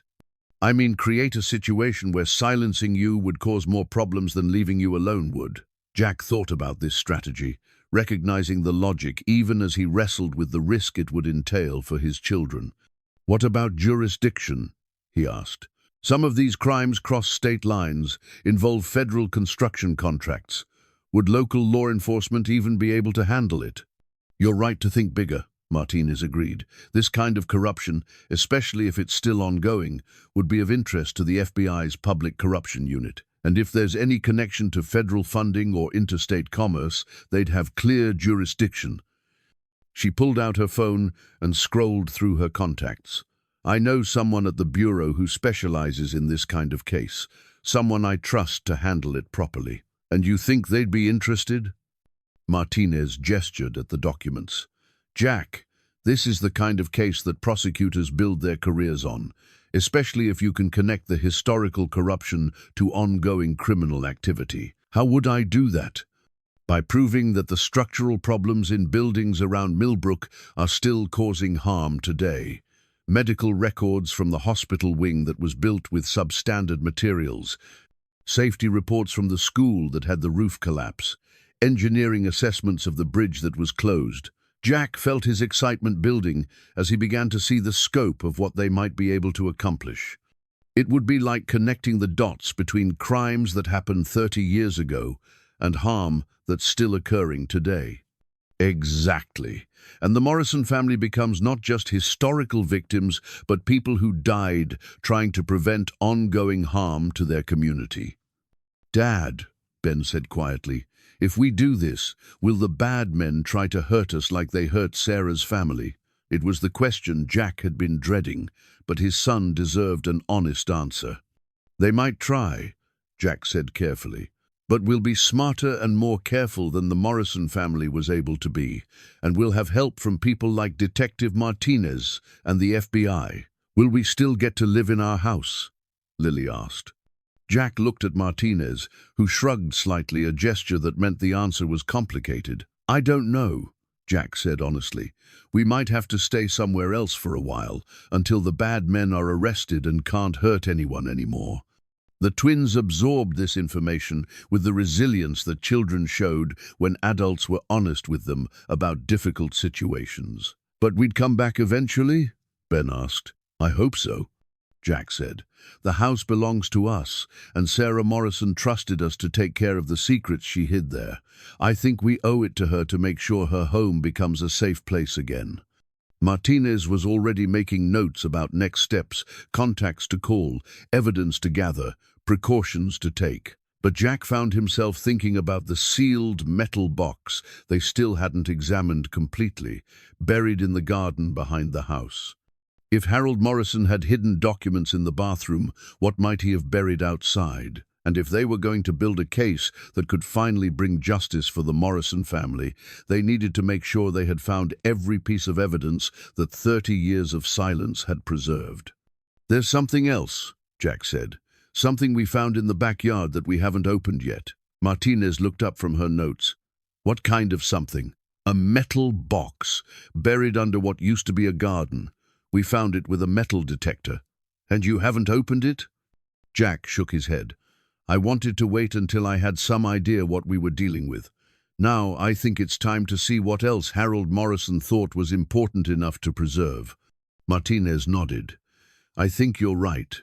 I mean create a situation where silencing you would cause more problems than leaving you alone would. Jack thought about this strategy, recognizing the logic even as he wrestled with the risk it would entail for his children. What about jurisdiction? He asked. Some of these crimes cross state lines, involve federal construction contracts. Would local law enforcement even be able to handle it? You're right to think bigger, Martinez agreed. This kind of corruption, especially if it's still ongoing, would be of interest to the FBI's Public Corruption Unit. And if there's any connection to federal funding or interstate commerce, they'd have clear jurisdiction. She pulled out her phone and scrolled through her contacts. I know someone at the Bureau who specializes in this kind of case, someone I trust to handle it properly. And you think they'd be interested? Martinez gestured at the documents. Jack, this is the kind of case that prosecutors build their careers on, especially if you can connect the historical corruption to ongoing criminal activity. How would I do that? By proving that the structural problems in buildings around Millbrook are still causing harm today. Medical records from the hospital wing that was built with substandard materials, safety reports from the school that had the roof collapse, engineering assessments of the bridge that was closed. Jack felt his excitement building as he began to see the scope of what they might be able to accomplish. It would be like connecting the dots between crimes that happened 30 years ago and harm that's still occurring today. Exactly. And the Morrison family becomes not just historical victims, but people who died trying to prevent ongoing harm to their community. Dad, Ben said quietly, If we do this, will the bad men try to hurt us like they hurt Sarah's family? It was the question Jack had been dreading, but his son deserved an honest answer. They might try, Jack said carefully, but we'll be smarter and more careful than the Morrison family was able to be, and we'll have help from people like Detective Martinez and the FBI. Will we still get to live in our house? Lily asked. Jack looked at Martinez, who shrugged slightly, a gesture that meant the answer was complicated. I don't know, Jack said honestly. We might have to stay somewhere else for a while, until the bad men are arrested and can't hurt anyone anymore. The twins absorbed this information with the resilience that children showed when adults were honest with them about difficult situations. But we'd come back eventually? Ben asked. I hope so, Jack said. The house belongs to us, and Sarah Morrison trusted us to take care of the secrets she hid there. I think we owe it to her to make sure her home becomes a safe place again. Martinez was already making notes about next steps, contacts to call, evidence to gather, precautions to take. But Jack found himself thinking about the sealed metal box they still hadn't examined completely, buried in the garden behind the house. If Harold Morrison had hidden documents in the bathroom, what might he have buried outside? And if they were going to build a case that could finally bring justice for the Morrison family, they needed to make sure they had found every piece of evidence that 30 years of silence had preserved. There's something else, Jack said. Something we found in the backyard that we haven't opened yet. Martinez looked up from her notes. What kind of something? A metal box, buried under what used to be a garden. We found it with a metal detector. And you haven't opened it? Jack shook his head. I wanted to wait until I had some idea what we were dealing with. Now I think it's time to see what else Harold Morrison thought was important enough to preserve. Martinez nodded. I think you're right.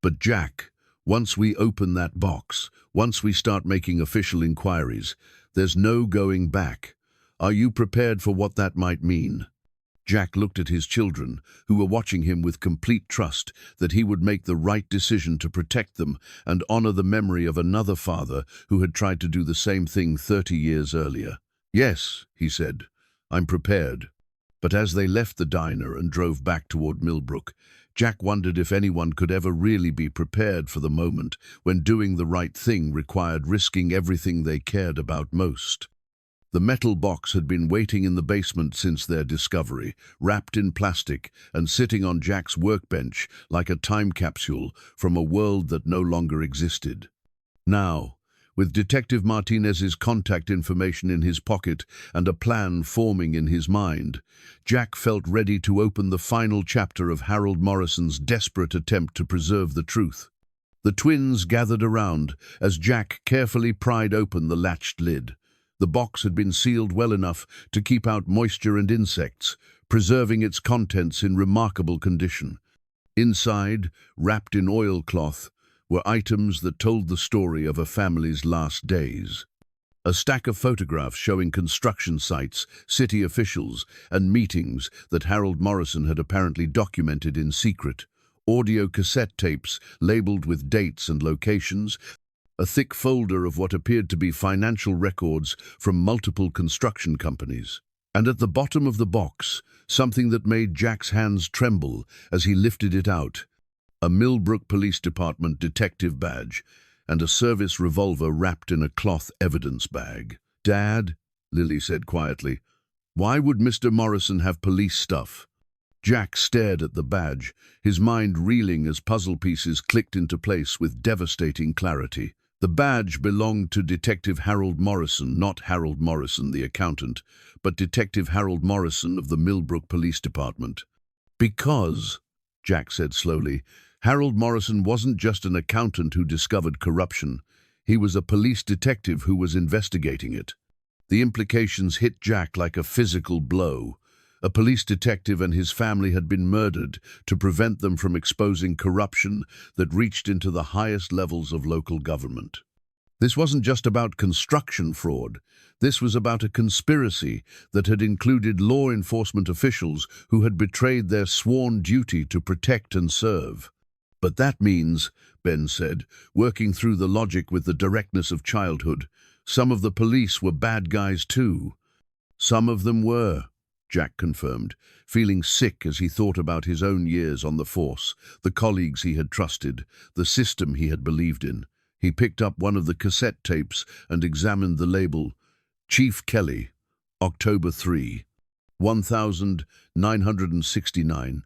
But Jack, once we open that box, once we start making official inquiries, there's no going back. Are you prepared for what that might mean? Jack looked at his children, who were watching him with complete trust that he would make the right decision to protect them and honor the memory of another father who had tried to do the same thing 30 years earlier. Yes, he said, I'm prepared. But as they left the diner and drove back toward Millbrook, Jack wondered if anyone could ever really be prepared for the moment when doing the right thing required risking everything they cared about most. The metal box had been waiting in the basement since their discovery, wrapped in plastic and sitting on Jack's workbench like a time capsule from a world that no longer existed. Now, with Detective Martinez's contact information in his pocket and a plan forming in his mind, Jack felt ready to open the final chapter of Harold Morrison's desperate attempt to preserve the truth. The twins gathered around as Jack carefully pried open the latched lid. The box had been sealed well enough to keep out moisture and insects, preserving its contents in remarkable condition. Inside, wrapped in oilcloth, were items that told the story of a family's last days. A stack of photographs showing construction sites, city officials, and meetings that Harold Morrison had apparently documented in secret. Audio cassette tapes labeled with dates and locations, a thick folder of what appeared to be financial records from multiple construction companies. And at the bottom of the box, something that made Jack's hands tremble as he lifted it out. A Millbrook Police Department detective badge and a service revolver wrapped in a cloth evidence bag. Dad, Lily said quietly, why would Mr. Morrison have police stuff? Jack stared at the badge, his mind reeling as puzzle pieces clicked into place with devastating clarity. The badge belonged to Detective Harold Morrison, not Harold Morrison, the accountant, but Detective Harold Morrison of the Millbrook Police Department. Because, Jack said slowly, Harold Morrison wasn't just an accountant who discovered corruption. He was a police detective who was investigating it. The implications hit Jack like a physical blow. A police detective and his family had been murdered to prevent them from exposing corruption that reached into the highest levels of local government. This wasn't just about construction fraud. This was about a conspiracy that had included law enforcement officials who had betrayed their sworn duty to protect and serve. But that means, Ben said, working through the logic with the directness of childhood, Some of the police were bad guys too. Some of them were, Jack confirmed, feeling sick as he thought about his own years on the force, the colleagues he had trusted, the system he had believed in. He picked up one of the cassette tapes and examined the label, Chief Kelly, October 3, 1969,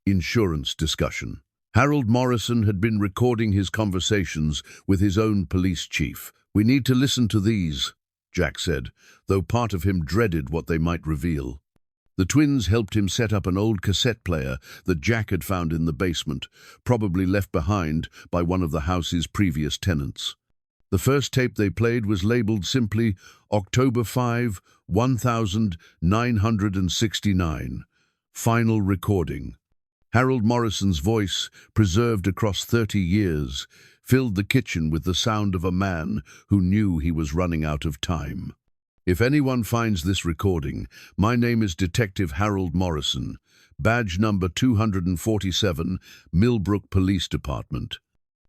insurance discussion. Harold Morrison had been recording his conversations with his own police chief. "We need to listen to these," Jack said, though part of him dreaded what they might reveal. The twins helped him set up an old cassette player that Jack had found in the basement, probably left behind by one of the house's previous tenants. The first tape they played was labeled simply October 5, 1969, final recording. Harold Morrison's voice, preserved across 30 years, filled the kitchen with the sound of a man who knew he was running out of time. "If anyone finds this recording, my name is Detective Harold Morrison, badge number 247, Millbrook Police Department.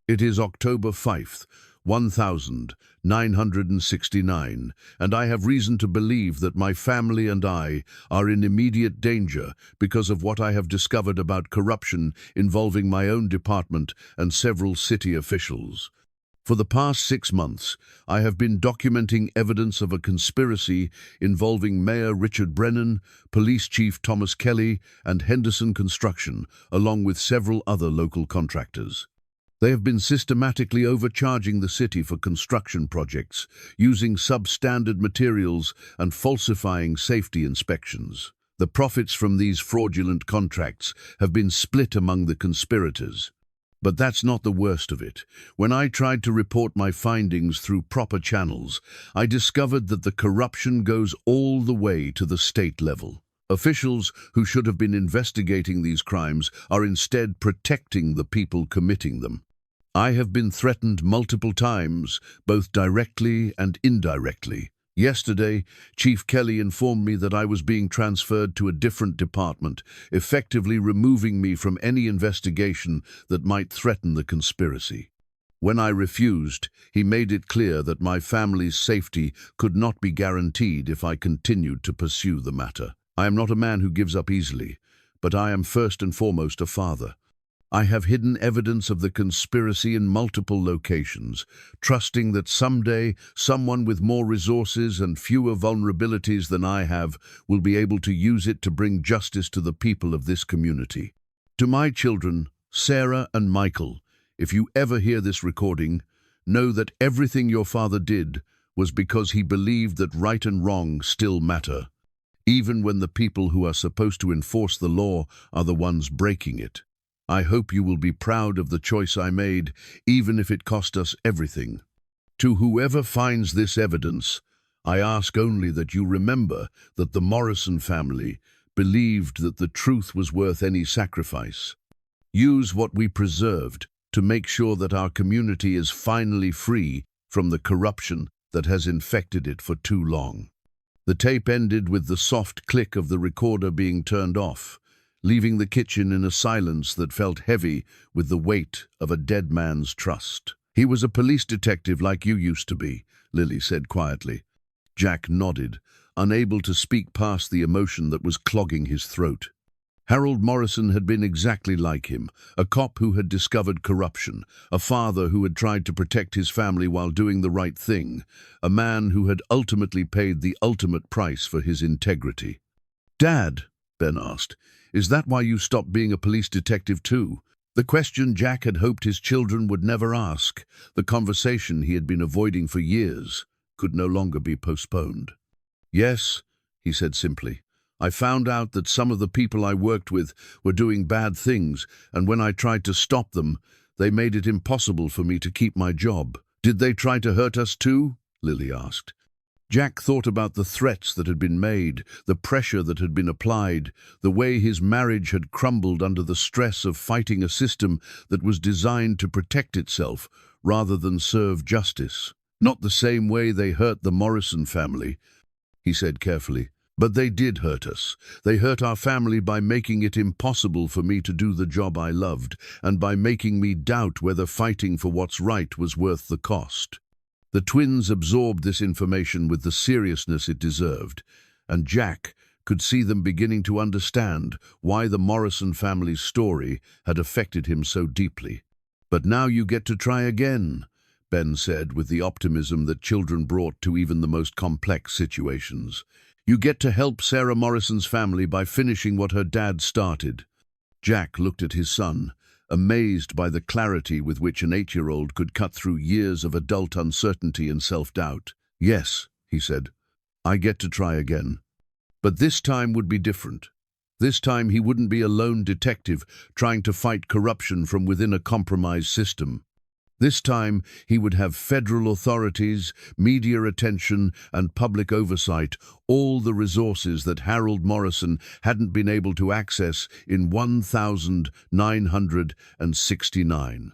It is October 5th, 1969, and I have reason to believe that my family and I are in immediate danger because of what I have discovered about corruption involving my own department and several city officials. For the past 6 months, I have been documenting evidence of a conspiracy involving Mayor Richard Brennan, Police Chief Thomas Kelly, and Henderson Construction, along with several other local contractors. They have been systematically overcharging the city for construction projects, using substandard materials and falsifying safety inspections. The profits from these fraudulent contracts have been split among the conspirators. But that's not the worst of it. When I tried to report my findings through proper channels, I discovered that the corruption goes all the way to the state level. Officials who should have been investigating these crimes are instead protecting the people committing them. I have been threatened multiple times, both directly and indirectly. Yesterday, Chief Kelly informed me that I was being transferred to a different department, effectively removing me from any investigation that might threaten the conspiracy. When I refused, he made it clear that my family's safety could not be guaranteed if I continued to pursue the matter. I am not a man who gives up easily, but I am first and foremost a father. I have hidden evidence of the conspiracy in multiple locations, trusting that someday someone with more resources and fewer vulnerabilities than I have will be able to use it to bring justice to the people of this community. To my children, Sarah and Michael, if you ever hear this recording, know that everything your father did was because he believed that right and wrong still matter, even when the people who are supposed to enforce the law are the ones breaking it. I hope you will be proud of the choice I made, even if it cost us everything. To whoever finds this evidence, I ask only that you remember that the Morrison family believed that the truth was worth any sacrifice. Use what we preserved to make sure that our community is finally free from the corruption that has infected it for too long." The tape ended with the soft click of the recorder being turned off, leaving the kitchen in a silence that felt heavy with the weight of a dead man's trust. "He was a police detective like you used to be," Lily said quietly. Jack nodded, unable to speak past the emotion that was clogging his throat. Harold Morrison had been exactly like him, a cop who had discovered corruption, a father who had tried to protect his family while doing the right thing, a man who had ultimately paid the ultimate price for his integrity. "Dad," Ben asked, "is that why you stopped being a police detective too?" The question Jack had hoped his children would never ask, the conversation he had been avoiding for years, could no longer be postponed. "Yes," he said simply. "I found out that some of the people I worked with were doing bad things, and when I tried to stop them, they made it impossible for me to keep my job." "Did they try to hurt us too?" Lily asked. Jack thought about the threats that had been made, the pressure that had been applied, the way his marriage had crumbled under the stress of fighting a system that was designed to protect itself rather than serve justice. "Not the same way they hurt the Morrison family," he said carefully. "But they did hurt us. They hurt our family by making it impossible for me to do the job I loved, and by making me doubt whether fighting for what's right was worth the cost." The twins absorbed this information with the seriousness it deserved, and Jack could see them beginning to understand why the Morrison family's story had affected him so deeply. "But now you get to try again," Ben said with the optimism that children brought to even the most complex situations. "You get to help Sarah Morrison's family by finishing what her dad started." Jack looked at his son, amazed by the clarity with which an 8-year-old could cut through years of adult uncertainty and self-doubt. "Yes," he said, "I get to try again. But this time would be different. This time he wouldn't be a lone detective trying to fight corruption from within a compromised system. This time he would have federal authorities, media attention, and public oversight, all the resources that Harold Morrison hadn't been able to access in 1969.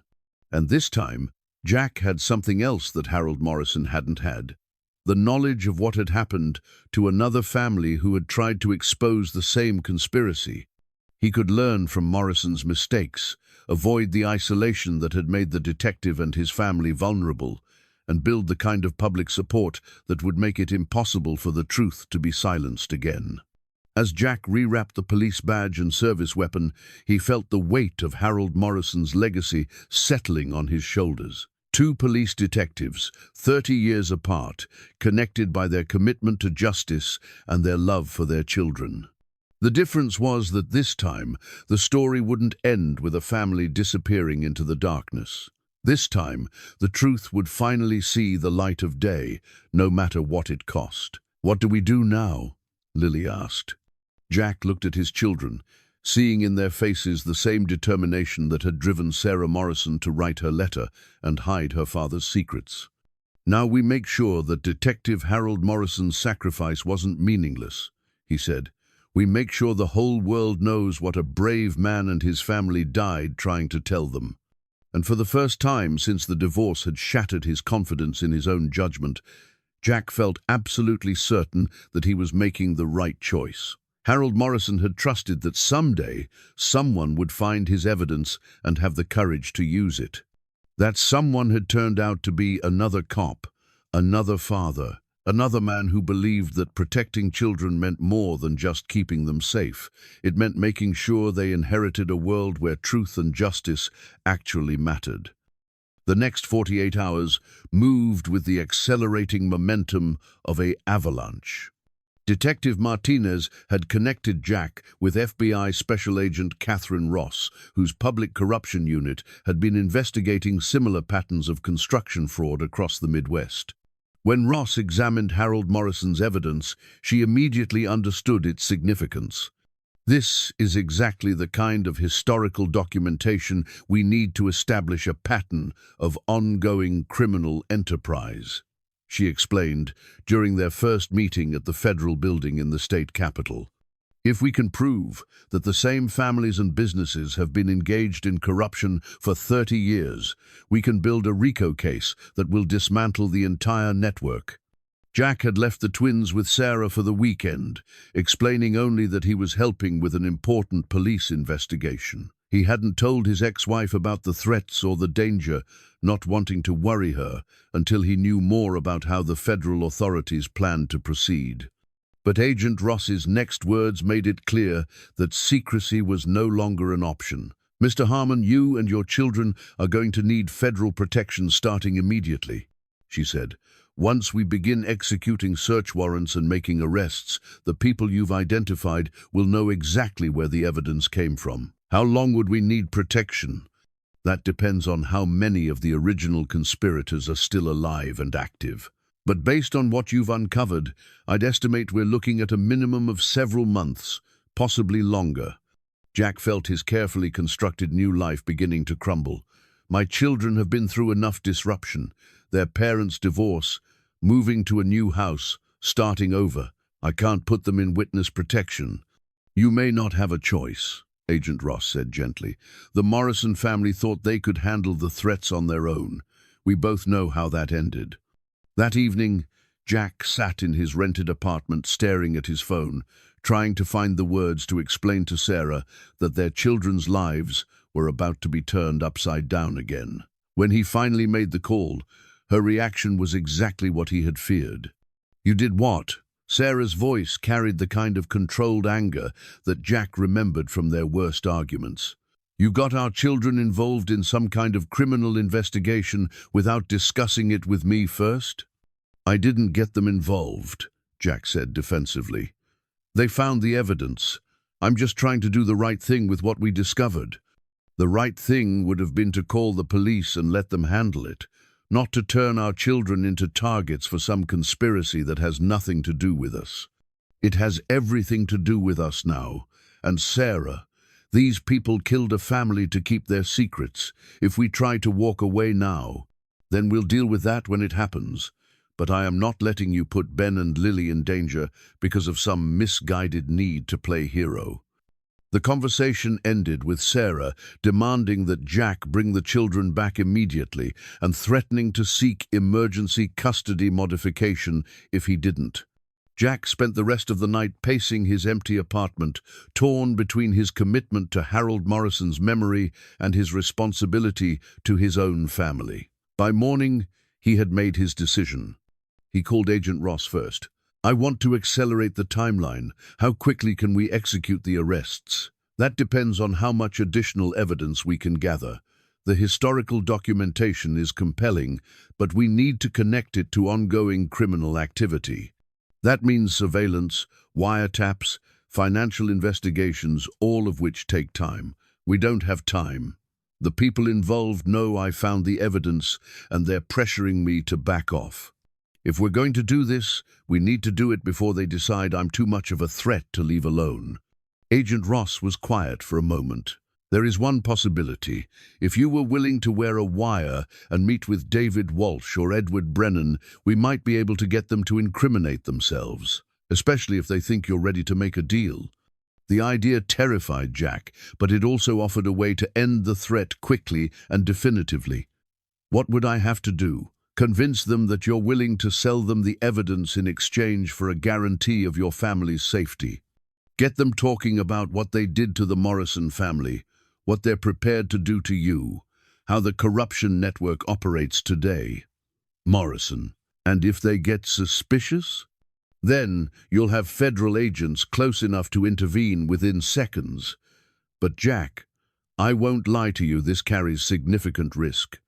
And this time, Jack had something else that Harold Morrison hadn't had: the knowledge of what had happened to another family who had tried to expose the same conspiracy. He could learn from Morrison's mistakes, avoid the isolation that had made the detective and his family vulnerable, and build the kind of public support that would make it impossible for the truth to be silenced again. As Jack rewrapped the police badge and service weapon, he felt the weight of Harold Morrison's legacy settling on his shoulders. 2 police detectives, 30 years apart, connected by their commitment to justice and their love for their children. The difference was that this time, the story wouldn't end with a family disappearing into the darkness. This time, the truth would finally see the light of day, no matter what it cost. "What do we do now?" Lily asked. Jack looked at his children, seeing in their faces the same determination that had driven Sarah Morrison to write her letter and hide her father's secrets. "Now we make sure that Detective Harold Morrison's sacrifice wasn't meaningless," he said. "We make sure the whole world knows what a brave man and his family died trying to tell them." And for the first time since the divorce had shattered his confidence in his own judgment, Jack felt absolutely certain that he was making the right choice. Harold Morrison had trusted that someday someone would find his evidence and have the courage to use it. That someone had turned out to be another cop, another father, another man who believed that protecting children meant more than just keeping them safe. It meant making sure they inherited a world where truth and justice actually mattered. The next 48 hours moved with the accelerating momentum of an avalanche. Detective Martinez had connected Jack with FBI Special Agent Catherine Ross, whose public corruption unit had been investigating similar patterns of construction fraud across the Midwest. When Ross examined Harold Morrison's evidence, she immediately understood its significance. "This is exactly the kind of historical documentation we need to establish a pattern of ongoing criminal enterprise," she explained during their first meeting at the federal building in the state capitol. "If we can prove that the same families and businesses have been engaged in corruption for 30 years, we can build a RICO case that will dismantle the entire network." Jack had left the twins with Sarah for the weekend, explaining only that he was helping with an important police investigation. He hadn't told his ex-wife about the threats or the danger, not wanting to worry her, until he knew more about how the federal authorities planned to proceed. But Agent Ross's next words made it clear that secrecy was no longer an option. "Mr. Harmon, you and your children are going to need federal protection starting immediately," she said. "Once we begin executing search warrants and making arrests, the people you've identified will know exactly where the evidence came from. How long would we need protection? That depends on how many of the original conspirators are still alive and active. But based on what you've uncovered, I'd estimate we're looking at a minimum of several months, possibly longer." Jack felt his carefully constructed new life beginning to crumble. "My children have been through enough disruption. Their parents' divorce, moving to a new house, starting over. I can't put them in witness protection." "You may not have a choice," Agent Ross said gently. "The Morrison family thought they could handle the threats on their own. We both know how that ended." That evening, Jack sat in his rented apartment staring at his phone, trying to find the words to explain to Sarah that their children's lives were about to be turned upside down again. When he finally made the call, Her reaction was exactly what he had feared. "You did what?" Sarah's voice carried the kind of controlled anger that Jack remembered from their worst arguments. "You got our children involved in some kind of criminal investigation without discussing it with me first?" "I didn't get them involved," Jack said defensively. "They found the evidence. I'm just trying to do the right thing with what we discovered." "The right thing would have been to call the police and let them handle it, not to turn our children into targets for some conspiracy that has nothing to do with us." "It has everything to do with us now. And Sarah, these people killed a family to keep their secrets. If we try to walk away now, then we'll deal with that when it happens. But I am not letting you put Ben and Lily in danger because of some misguided need to play hero." The conversation ended with Sarah demanding that Jack bring the children back immediately and threatening to seek emergency custody modification if he didn't. Jack spent the rest of the night pacing his empty apartment, torn between his commitment to Harold Morrison's memory and his responsibility to his own family. By morning, he had made his decision. He called Agent Ross first. "I want to accelerate the timeline. How quickly can we execute the arrests?" "That depends on how much additional evidence we can gather. The historical documentation is compelling, but we need to connect it to ongoing criminal activity. That means surveillance, wiretaps, financial investigations, all of which take time. We don't have time. The people involved know I found the evidence, and they're pressuring me to back off. If we're going to do this, we need to do it before they decide I'm too much of a threat to leave alone." Agent Ross was quiet for a moment. "There is one possibility. If you were willing to wear a wire and meet with David Walsh or Edward Brennan, we might be able to get them to incriminate themselves, especially if they think you're ready to make a deal." The idea terrified Jack, but it also offered a way to end the threat quickly and definitively. "What would I have to do?" "Convince them that you're willing to sell them the evidence in exchange for a guarantee of your family's safety. Get them talking about what they did to the Morrison family, what they're prepared to do to you, how the corruption network operates today." "Morrison. And if they get suspicious?" "Then you'll have federal agents close enough to intervene within seconds." "But Jack, I won't lie to you, this carries significant risk."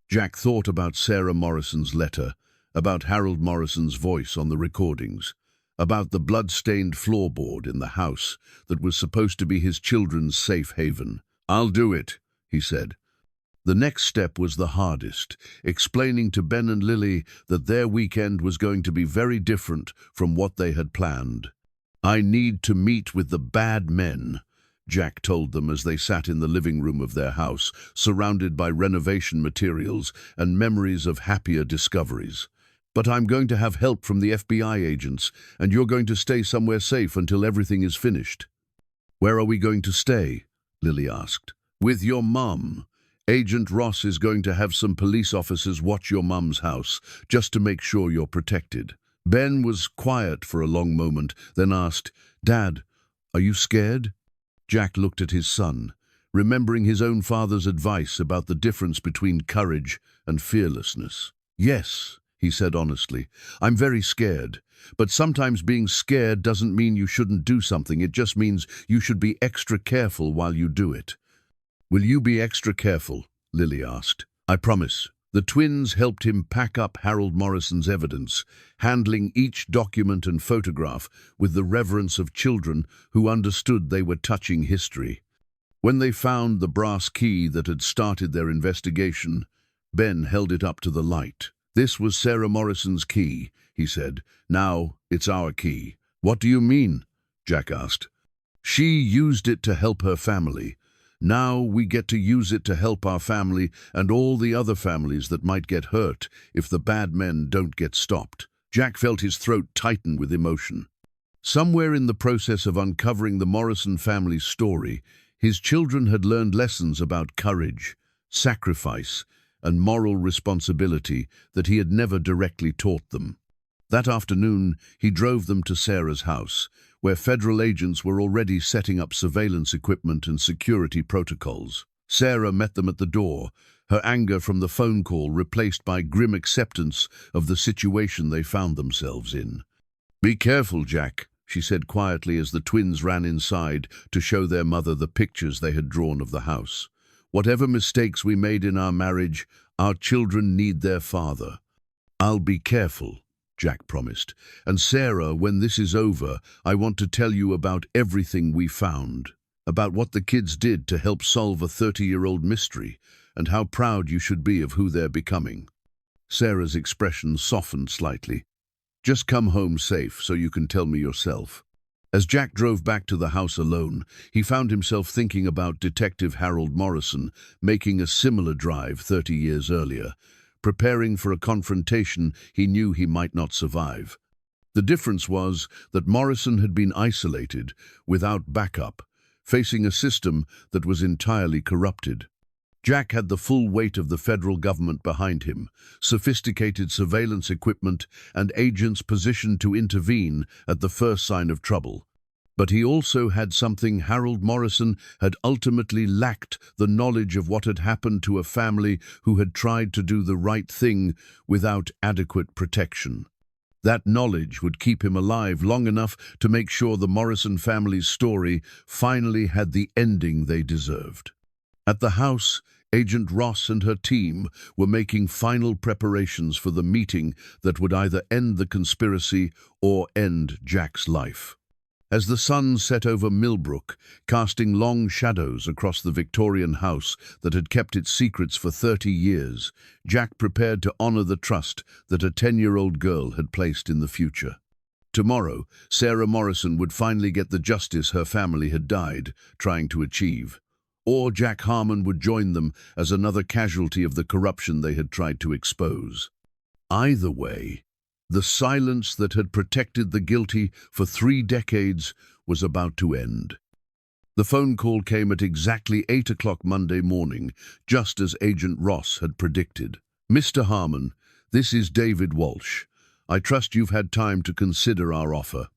Jack thought about Sarah Morrison's letter, about Harold Morrison's voice on the recordings, about the blood-stained floorboard in the house that was supposed to be his children's safe haven. "I'll do it," he said. The next step was the hardest, explaining to Ben and Lily that their weekend was going to be very different from what they had planned. "I need to meet with the bad men," Jack told them as they sat in the living room of their house, surrounded by renovation materials and memories of happier discoveries. "But I'm going to have help from the FBI agents, and you're going to stay somewhere safe until everything is finished." "Where are we going to stay?" Lily asked. "With your mum. Agent Ross is going to have some police officers watch your mum's house, just to make sure you're protected." Ben was quiet for a long moment, then asked, "Dad, are you scared?" Jack looked at his son, remembering his own father's advice about the difference between courage and fearlessness. "Yes," he said honestly, "I'm very scared. But sometimes being scared doesn't mean you shouldn't do something. It just means you should be extra careful while you do it." "Will you be extra careful?" Lily asked. "I promise." The twins helped him pack up Harold Morrison's evidence, handling each document and photograph with the reverence of children who understood they were touching history. When they found the brass key that had started their investigation, Ben held it up to the light. "This was Sarah Morrison's key," he said. "Now it's our key." "What do you mean?" Jack asked. "She used it to help her family. Now we get to use it to help our family and all the other families that might get hurt if the bad men don't get stopped." Jack felt his throat tighten with emotion. Somewhere in the process of uncovering the Morrison family's story, his children had learned lessons about courage, sacrifice, and moral responsibility that he had never directly taught them. That afternoon, he drove them to Sarah's house, where federal agents were already setting up surveillance equipment and security protocols. Sarah met them at the door, her anger from the phone call replaced by grim acceptance of the situation they found themselves in. "Be careful, Jack," she said quietly as the twins ran inside to show their mother the pictures they had drawn of the house. "Whatever mistakes we made in our marriage, our children need their father." "I'll be careful," Jack promised. "And Sarah, when this is over, I want to tell you about everything we found, about what the kids did to help solve a 30-year-old mystery, and how proud you should be of who they're becoming." Sarah's expression softened slightly. "Just come home safe so you can tell me yourself." As Jack drove back to the house alone, he found himself thinking about Detective Harold Morrison making a similar drive 30 years earlier, preparing for a confrontation he knew he might not survive. The difference was that Morrison had been isolated, without backup, facing a system that was entirely corrupted. Jack had the full weight of the federal government behind him, sophisticated surveillance equipment and agents positioned to intervene at the first sign of trouble. But he also had something Harold Morrison had ultimately lacked: the knowledge of what had happened to a family who had tried to do the right thing without adequate protection. That knowledge would keep him alive long enough to make sure the Morrison family's story finally had the ending they deserved. At the house, Agent Ross and her team were making final preparations for the meeting that would either end the conspiracy or end Jack's life. As the sun set over Millbrook, casting long shadows across the Victorian house that had kept its secrets for 30 years, Jack prepared to honor the trust that a 10-year-old girl had placed in the future. Tomorrow, Sarah Morrison would finally get the justice her family had died trying to achieve. Or Jack Harmon would join them as another casualty of the corruption they had tried to expose. Either way, the silence that had protected the guilty for 3 decades was about to end. The phone call came at exactly 8 o'clock Monday morning, just as Agent Ross had predicted. "Mr. Harmon, this is David Walsh. I trust you've had time to consider our offer."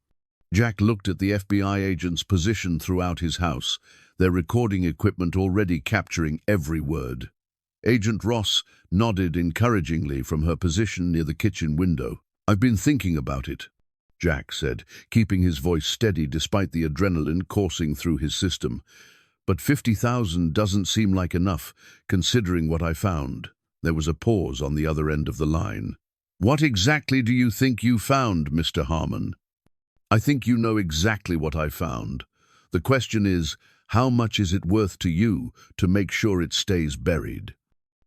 Jack looked at the FBI agents positioned throughout his house, their recording equipment already capturing every word. Agent Ross nodded encouragingly from her position near the kitchen window. "I've been thinking about it," Jack said, keeping his voice steady despite the adrenaline coursing through his system. "But 50,000 doesn't seem like enough, considering what I found." There was a pause on the other end of the line. "What exactly do you think you found, Mr. Harmon?" "I think you know exactly what I found. The question is, how much is it worth to you to make sure it stays buried?"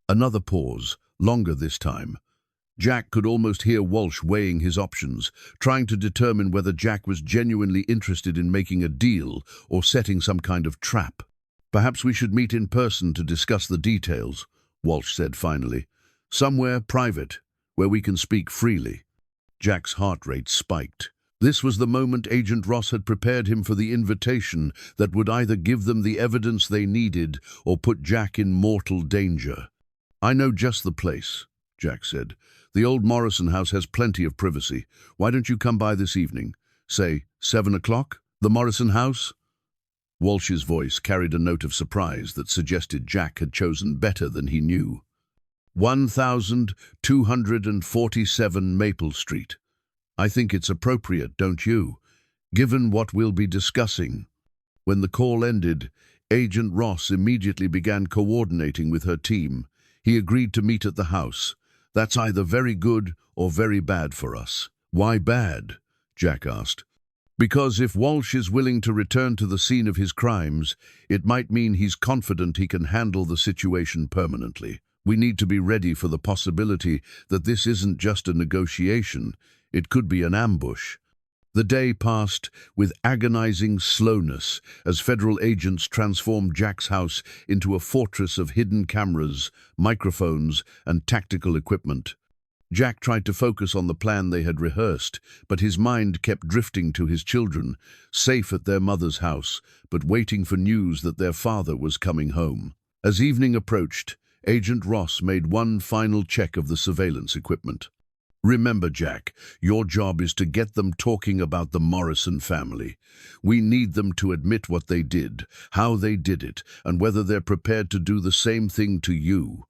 Another pause, longer this time. Jack could almost hear Walsh weighing his options, trying to determine whether Jack was genuinely interested in making a deal or setting some kind of trap. "Perhaps we should meet in person to discuss the details," Walsh said finally. "Somewhere private, where we can speak freely." Jack's heart rate spiked. This was the moment Agent Ross had prepared him for the invitation that would either give them the evidence they needed or put Jack in mortal danger. "I know just the place," Jack said. "The old Morrison house has plenty of privacy. Why don't you come by this evening? Say, 7 o'clock? The Morrison house?" Walsh's voice carried a note of surprise that suggested Jack had chosen better than he knew. 1247 Maple Street. I think it's appropriate, don't you, given what we'll be discussing." When the call ended, Agent Ross immediately began coordinating with her team. He agreed to meet at the house. "That's either very good or very bad for us." "Why bad?" Jack asked. "Because if Walsh is willing to return to the scene of his crimes, it might mean he's confident he can handle the situation permanently. We need to be ready for the possibility that this isn't just a negotiation. It could be an ambush." The day passed with agonizing slowness as federal agents transformed Jack's house into a fortress of hidden cameras, microphones, and tactical equipment. Jack tried to focus on the plan they had rehearsed, but his mind kept drifting to his children, safe at their mother's house, but waiting for news that their father was coming home. As evening approached, Agent Ross made one final check of the surveillance equipment. "Remember, Jack, your job is to get them talking about the Morrison family. We need them to admit what they did, how they did it, and whether they're prepared to do the same thing to you."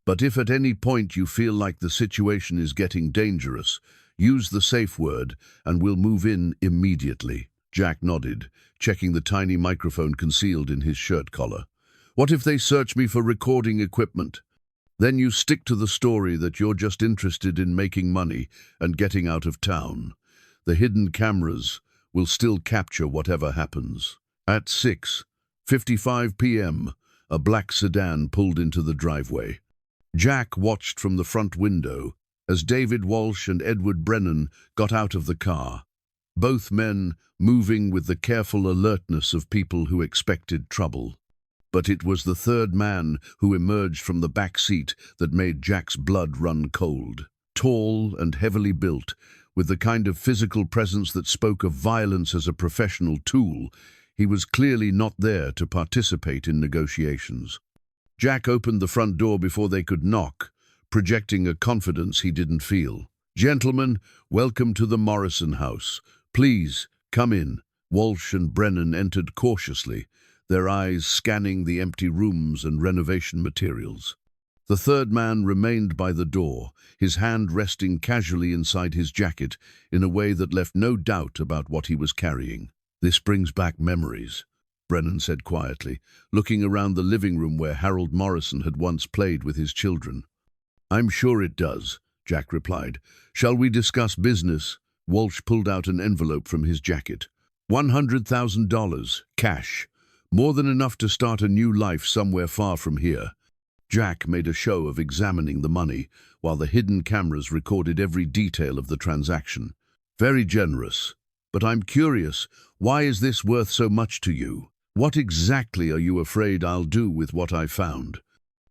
But if at any point you feel like the situation is getting dangerous, use the safe word and we'll move in immediately." Jack nodded, checking the tiny microphone concealed in his shirt collar. "What if they search me for recording equipment?" "Then you stick to the story that you're just interested in making money and getting out of town. The hidden cameras will still capture whatever happens." At 6:55 p.m., a black sedan pulled into the driveway. Jack watched from the front window as David Walsh and Edward Brennan got out of the car, both men moving with the careful alertness of people who expected trouble. But it was the third man who emerged from the back seat that made Jack's blood run cold. Tall and heavily built, with the kind of physical presence that spoke of violence as a professional tool, he was clearly not there to participate in negotiations. Jack opened the front door before they could knock, projecting a confidence he didn't feel. "Gentlemen, welcome to the Morrison house. Please, come in." Walsh and Brennan entered cautiously, their eyes scanning the empty rooms and renovation materials. The third man remained by the door, his hand resting casually inside his jacket in a way that left no doubt about what he was carrying. "This brings back memories," Brennan said quietly, looking around the living room where Harold Morrison had once played with his children. "I'm sure it does," Jack replied. "Shall we discuss business?" Walsh pulled out an envelope from his jacket. $100,000, cash. More than enough to start a new life somewhere far from here. Jack made a show of examining the money, while the hidden cameras recorded every detail of the transaction. "Very generous. But I'm curious, why is this worth so much to you? What exactly are you afraid I'll do with what I found?"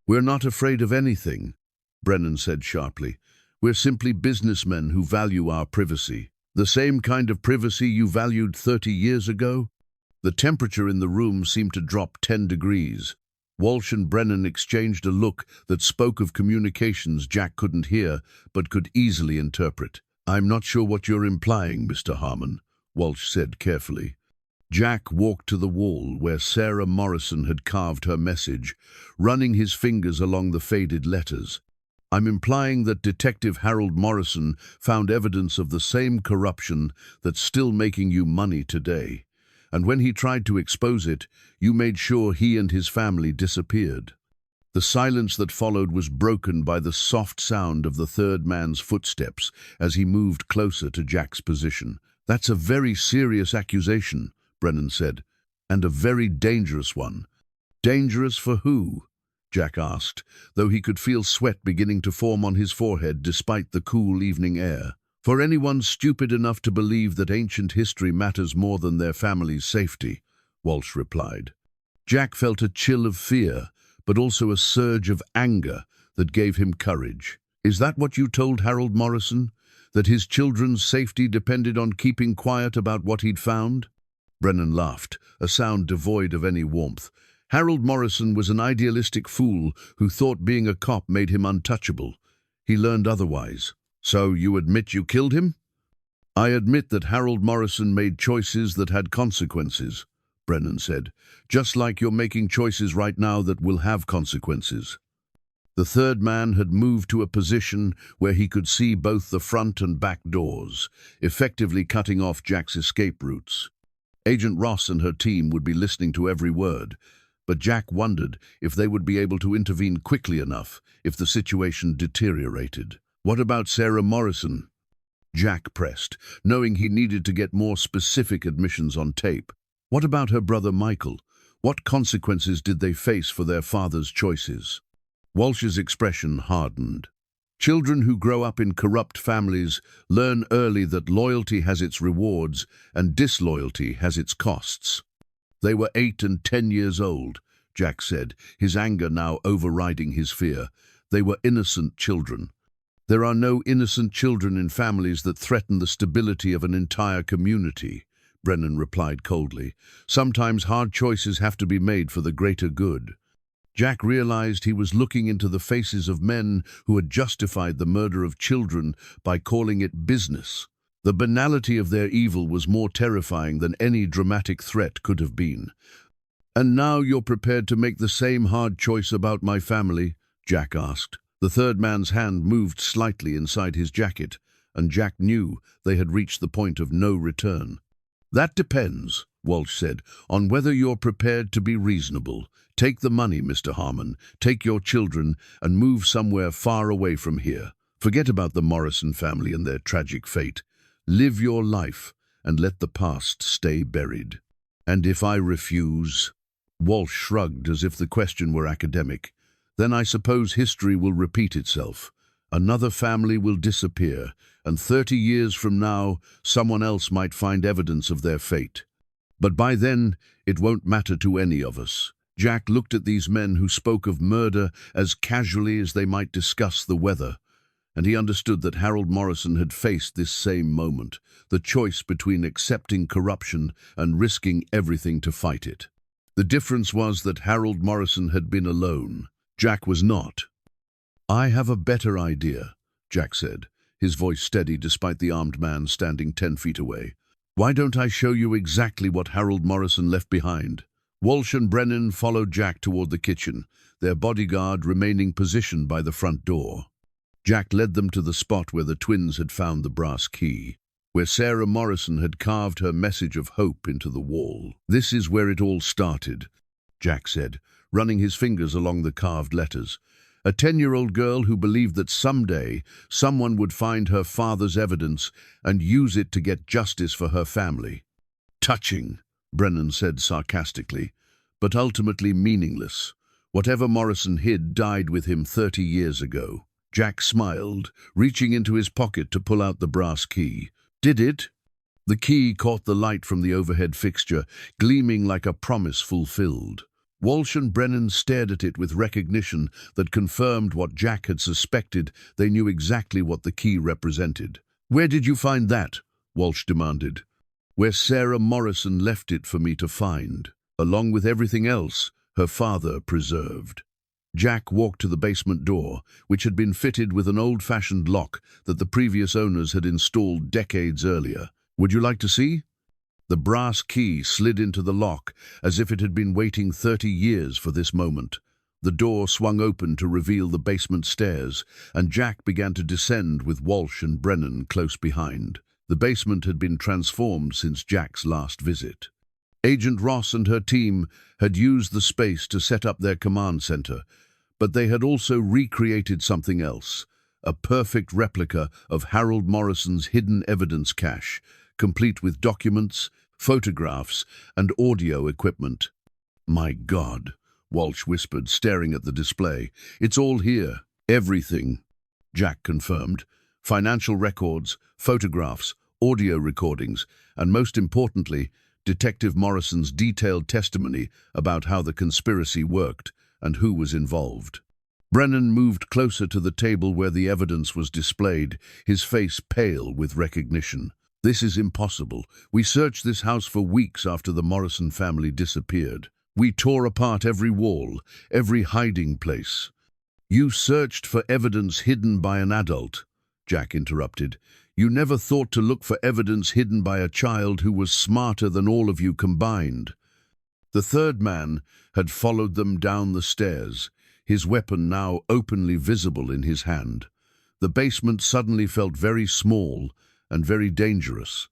"We're not afraid of anything," Brennan said sharply. "We're simply businessmen who value our privacy. The same kind of privacy you valued 30 years ago?" The temperature in the room seemed to drop 10 degrees. Walsh and Brennan exchanged a look that spoke of communications Jack couldn't hear, but could easily interpret. "I'm not sure what you're implying, Mr. Harmon," Walsh said carefully. Jack walked to the wall where Sarah Morrison had carved her message, running his fingers along the faded letters. "I'm implying that Detective Harold Morrison found evidence of the same corruption that's still making you money today. And when he tried to expose it, you made sure he and his family disappeared." The silence that followed was broken by the soft sound of the third man's footsteps as he moved closer to Jack's position. "That's a very serious accusation," Brennan said, "and a very dangerous one." "Dangerous for who?" Jack asked, though he could feel sweat beginning to form on his forehead despite the cool evening air. "For anyone stupid enough to believe that ancient history matters more than their family's safety," Walsh replied. Jack felt a chill of fear, but also a surge of anger that gave him courage. "Is that what you told Harold Morrison? That his children's safety depended on keeping quiet about what he'd found?" Brennan laughed, a sound devoid of any warmth. "Harold Morrison was an idealistic fool who thought being a cop made him untouchable. He learned otherwise." "So you admit you killed him?" "I admit that Harold Morrison made choices that had consequences," Brennan said, "just like you're making choices right now that will have consequences." The third man had moved to a position where he could see both the front and back doors, effectively cutting off Jack's escape routes. Agent Ross and her team would be listening to every word, but Jack wondered if they would be able to intervene quickly enough if the situation deteriorated. "What about Sarah Morrison?" Jack pressed, knowing he needed to get more specific admissions on tape. "What about her brother Michael? What consequences did they face for their father's choices?" Walsh's expression hardened. "Children who grow up in corrupt families learn early that loyalty has its rewards and disloyalty has its costs." "They were 8 and 10 years old," Jack said, his anger now overriding his fear. "They were innocent children." "There are no innocent children in families that threaten the stability of an entire community," Brennan replied coldly. "Sometimes hard choices have to be made for the greater good." Jack realized he was looking into the faces of men who had justified the murder of children by calling it business. The banality of their evil was more terrifying than any dramatic threat could have been. "And now you're prepared to make the same hard choice about my family?" Jack asked. The third man's hand moved slightly inside his jacket, and Jack knew they had reached the point of no return. "That depends," Walsh said, "on whether you're prepared to be reasonable. Take the money, Mr. Harmon, take your children, and move somewhere far away from here. Forget about the Morrison family and their tragic fate. Live your life, and let the past stay buried." "And if I refuse?" Walsh shrugged as if the question were academic. "Then I suppose history will repeat itself. Another family will disappear, and 30 years from now, someone else might find evidence of their fate. But by then, it won't matter to any of us." Jack looked at these men who spoke of murder as casually as they might discuss the weather, and he understood that Harold Morrison had faced this same moment, the choice between accepting corruption and risking everything to fight it. The difference was that Harold Morrison had been alone. Jack was not. "I have a better idea," Jack said, his voice steady despite the armed man standing 10 feet away. "Why don't I show you exactly what Harold Morrison left behind?" Walsh and Brennan followed Jack toward the kitchen, their bodyguard remaining positioned by the front door. Jack led them to the spot where the twins had found the brass key, where Sarah Morrison had carved her message of hope into the wall. "This is where it all started," Jack said, running his fingers along the carved letters. "A 10-year-old girl who believed that someday someone would find her father's evidence and use it to get justice for her family." "Touching," Brennan said sarcastically, "but ultimately meaningless. Whatever Morrison hid died with him 30 years ago." Jack smiled, reaching into his pocket to pull out the brass key. "Did it?" The key caught the light from the overhead fixture, gleaming like a promise fulfilled. Walsh and Brennan stared at it with recognition that confirmed what Jack had suspected. They knew exactly what the key represented. "Where did you find that?" Walsh demanded. "Where Sarah Morrison left it for me to find, along with everything else her father preserved." Jack walked to the basement door, which had been fitted with an old-fashioned lock that the previous owners had installed decades earlier. "Would you like to see?" The brass key slid into the lock as if it had been waiting 30 years for this moment. The door swung open to reveal the basement stairs, and Jack began to descend with Walsh and Brennan close behind. The basement had been transformed since Jack's last visit. Agent Ross and her team had used the space to set up their command center, but they had also recreated something else, a perfect replica of Harold Morrison's hidden evidence cache, complete with documents, photographs, and audio equipment. "My God," Walsh whispered, staring at the display. "It's all here." "Everything," Jack confirmed. "Financial records, photographs, audio recordings, and most importantly, Detective Morrison's detailed testimony about how the conspiracy worked and who was involved." Brennan moved closer to the table where the evidence was displayed, his face pale with recognition. "This is impossible. We searched this house for weeks after the Morrison family disappeared. We tore apart every wall, every hiding place." "You searched for evidence hidden by an adult," Jack interrupted. "You never thought to look for evidence hidden by a child who was smarter than all of you combined." The third man had followed them down the stairs, his weapon now openly visible in his hand. The basement suddenly felt very small and very dangerous.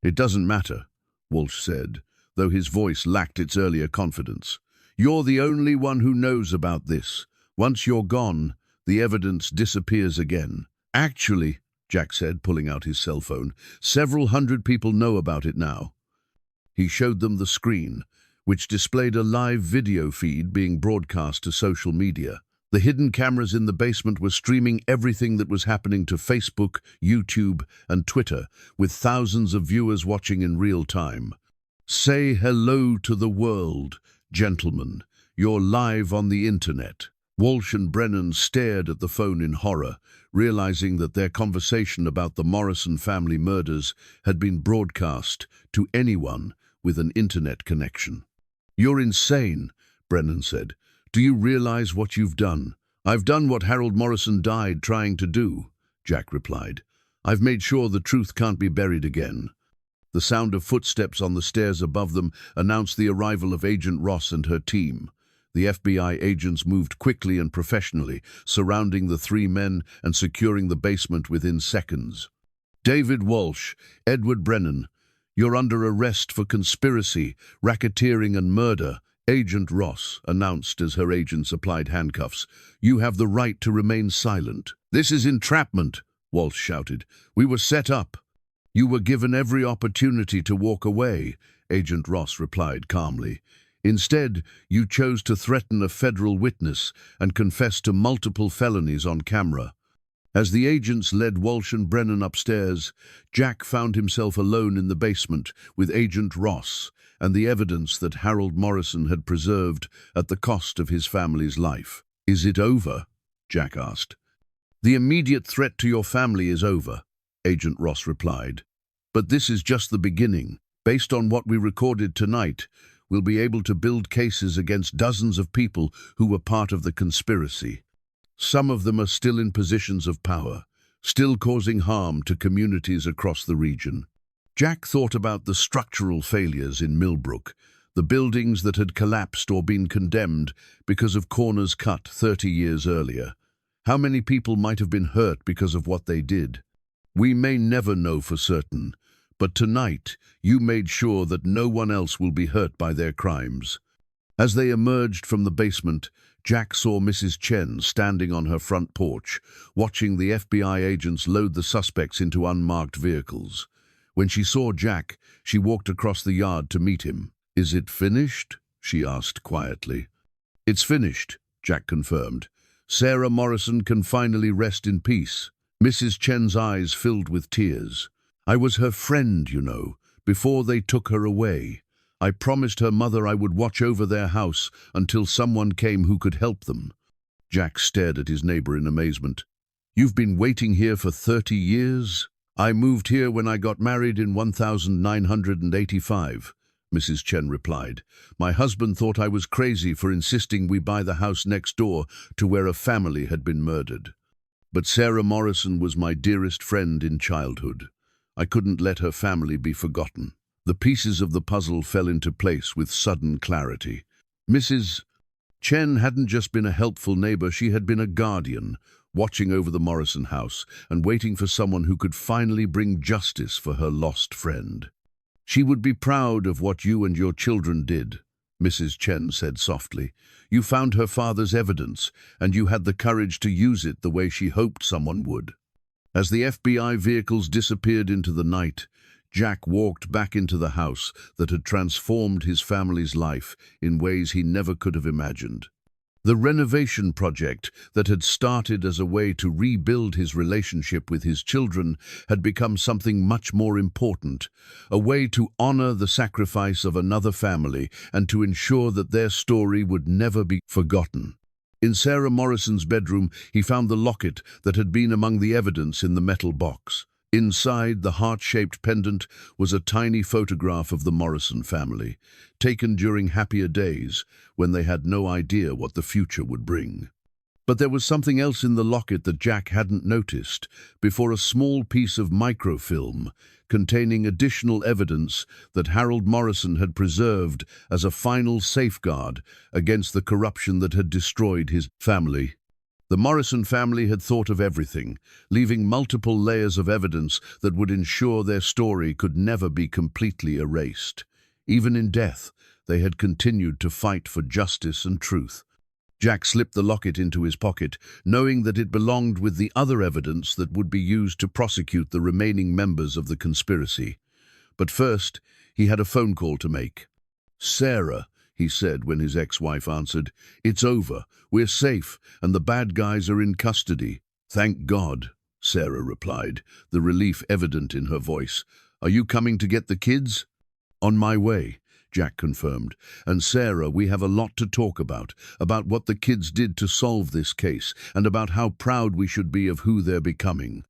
"It doesn't matter," Walsh said, though his voice lacked its earlier confidence. "You're the only one who knows about this. Once you're gone, the evidence disappears again." "Actually," Jack said, pulling out his cell phone, "several hundred people know about it now." He showed them the screen, which displayed a live video feed being broadcast to social media. The hidden cameras in the basement were streaming everything that was happening to Facebook, YouTube, and Twitter, with thousands of viewers watching in real time. "Say hello to the world, gentlemen. You're live on the internet." Walsh and Brennan stared at the phone in horror, realizing that their conversation about the Morrison family murders had been broadcast to anyone with an internet connection. "You're insane," Brennan said. "Do you realize what you've done?" "I've done what Harold Morrison died trying to do," Jack replied. "I've made sure the truth can't be buried again." The sound of footsteps on the stairs above them announced the arrival of Agent Ross and her team. The FBI agents moved quickly and professionally, surrounding the three men and securing the basement within seconds. David Walsh, Edward Brennan, you're under arrest for conspiracy, racketeering and murder, Agent Ross announced as her agents applied handcuffs. You have the right to remain silent. This is entrapment, Walsh shouted. We were set up. You were given every opportunity to walk away, Agent Ross replied calmly. Instead, you chose to threaten a federal witness and confess to multiple felonies on camera. As the agents led Walsh and Brennan upstairs, Jack found himself alone in the basement with Agent Ross and the evidence that Harold Morrison had preserved at the cost of his family's life. Is it over? Jack asked. The immediate threat to your family is over, Agent Ross replied. But this is just the beginning. Based on what we recorded tonight, we'll be able to build cases against dozens of people who were part of the conspiracy. Some of them are still in positions of power, still causing harm to communities across the region. Jack thought about the structural failures in Millbrook, the buildings that had collapsed or been condemned because of corners cut 30 years earlier. How many people might have been hurt because of what they did? We may never know for certain, but tonight you made sure that no one else will be hurt by their crimes. As they emerged from the basement, Jack saw Mrs. Chen standing on her front porch, watching the FBI agents load the suspects into unmarked vehicles. When she saw Jack, she walked across the yard to meet him. Is it finished? She asked quietly. It's finished, Jack confirmed. Sarah Morrison can finally rest in peace. Mrs. Chen's eyes filled with tears. I was her friend, you know, before they took her away. I promised her mother I would watch over their house until someone came who could help them. Jack stared at his neighbor in amazement. You've been waiting here for 30 years? I moved here when I got married in 1985, Mrs. Chen replied. My husband thought I was crazy for insisting we buy the house next door to where a family had been murdered. But Sarah Morrison was my dearest friend in childhood. I couldn't let her family be forgotten. The pieces of the puzzle fell into place with sudden clarity. Mrs. Chen hadn't just been a helpful neighbor, she had been a guardian, watching over the Morrison house and waiting for someone who could finally bring justice for her lost friend. She would be proud of what you and your children did, Mrs. Chen said softly. You found her father's evidence, and you had the courage to use it the way she hoped someone would. As the FBI vehicles disappeared into the night, Jack walked back into the house that had transformed his family's life in ways he never could have imagined. The renovation project that had started as a way to rebuild his relationship with his children had become something much more important, a way to honor the sacrifice of another family and to ensure that their story would never be forgotten. In Sarah Morrison's bedroom, he found the locket that had been among the evidence in the metal box. Inside the heart-shaped pendant was a tiny photograph of the Morrison family, taken during happier days when they had no idea what the future would bring. But there was something else in the locket that Jack hadn't noticed before a small piece of microfilm containing additional evidence that Harold Morrison had preserved as a final safeguard against the corruption that had destroyed his family. The Morrison family had thought of everything, leaving multiple layers of evidence that would ensure their story could never be completely erased. Even in death, they had continued to fight for justice and truth. Jack slipped the locket into his pocket, knowing that it belonged with the other evidence that would be used to prosecute the remaining members of the conspiracy. But first, he had a phone call to make. Sarah, he said when his ex-wife answered, it's over, we're safe, and the bad guys are in custody. Thank God, Sarah replied, the relief evident in her voice. Are you coming to get the kids? On my way, Jack confirmed. And Sarah, we have a lot to talk about what the kids did to solve this case, and about how proud we should be of who they're becoming.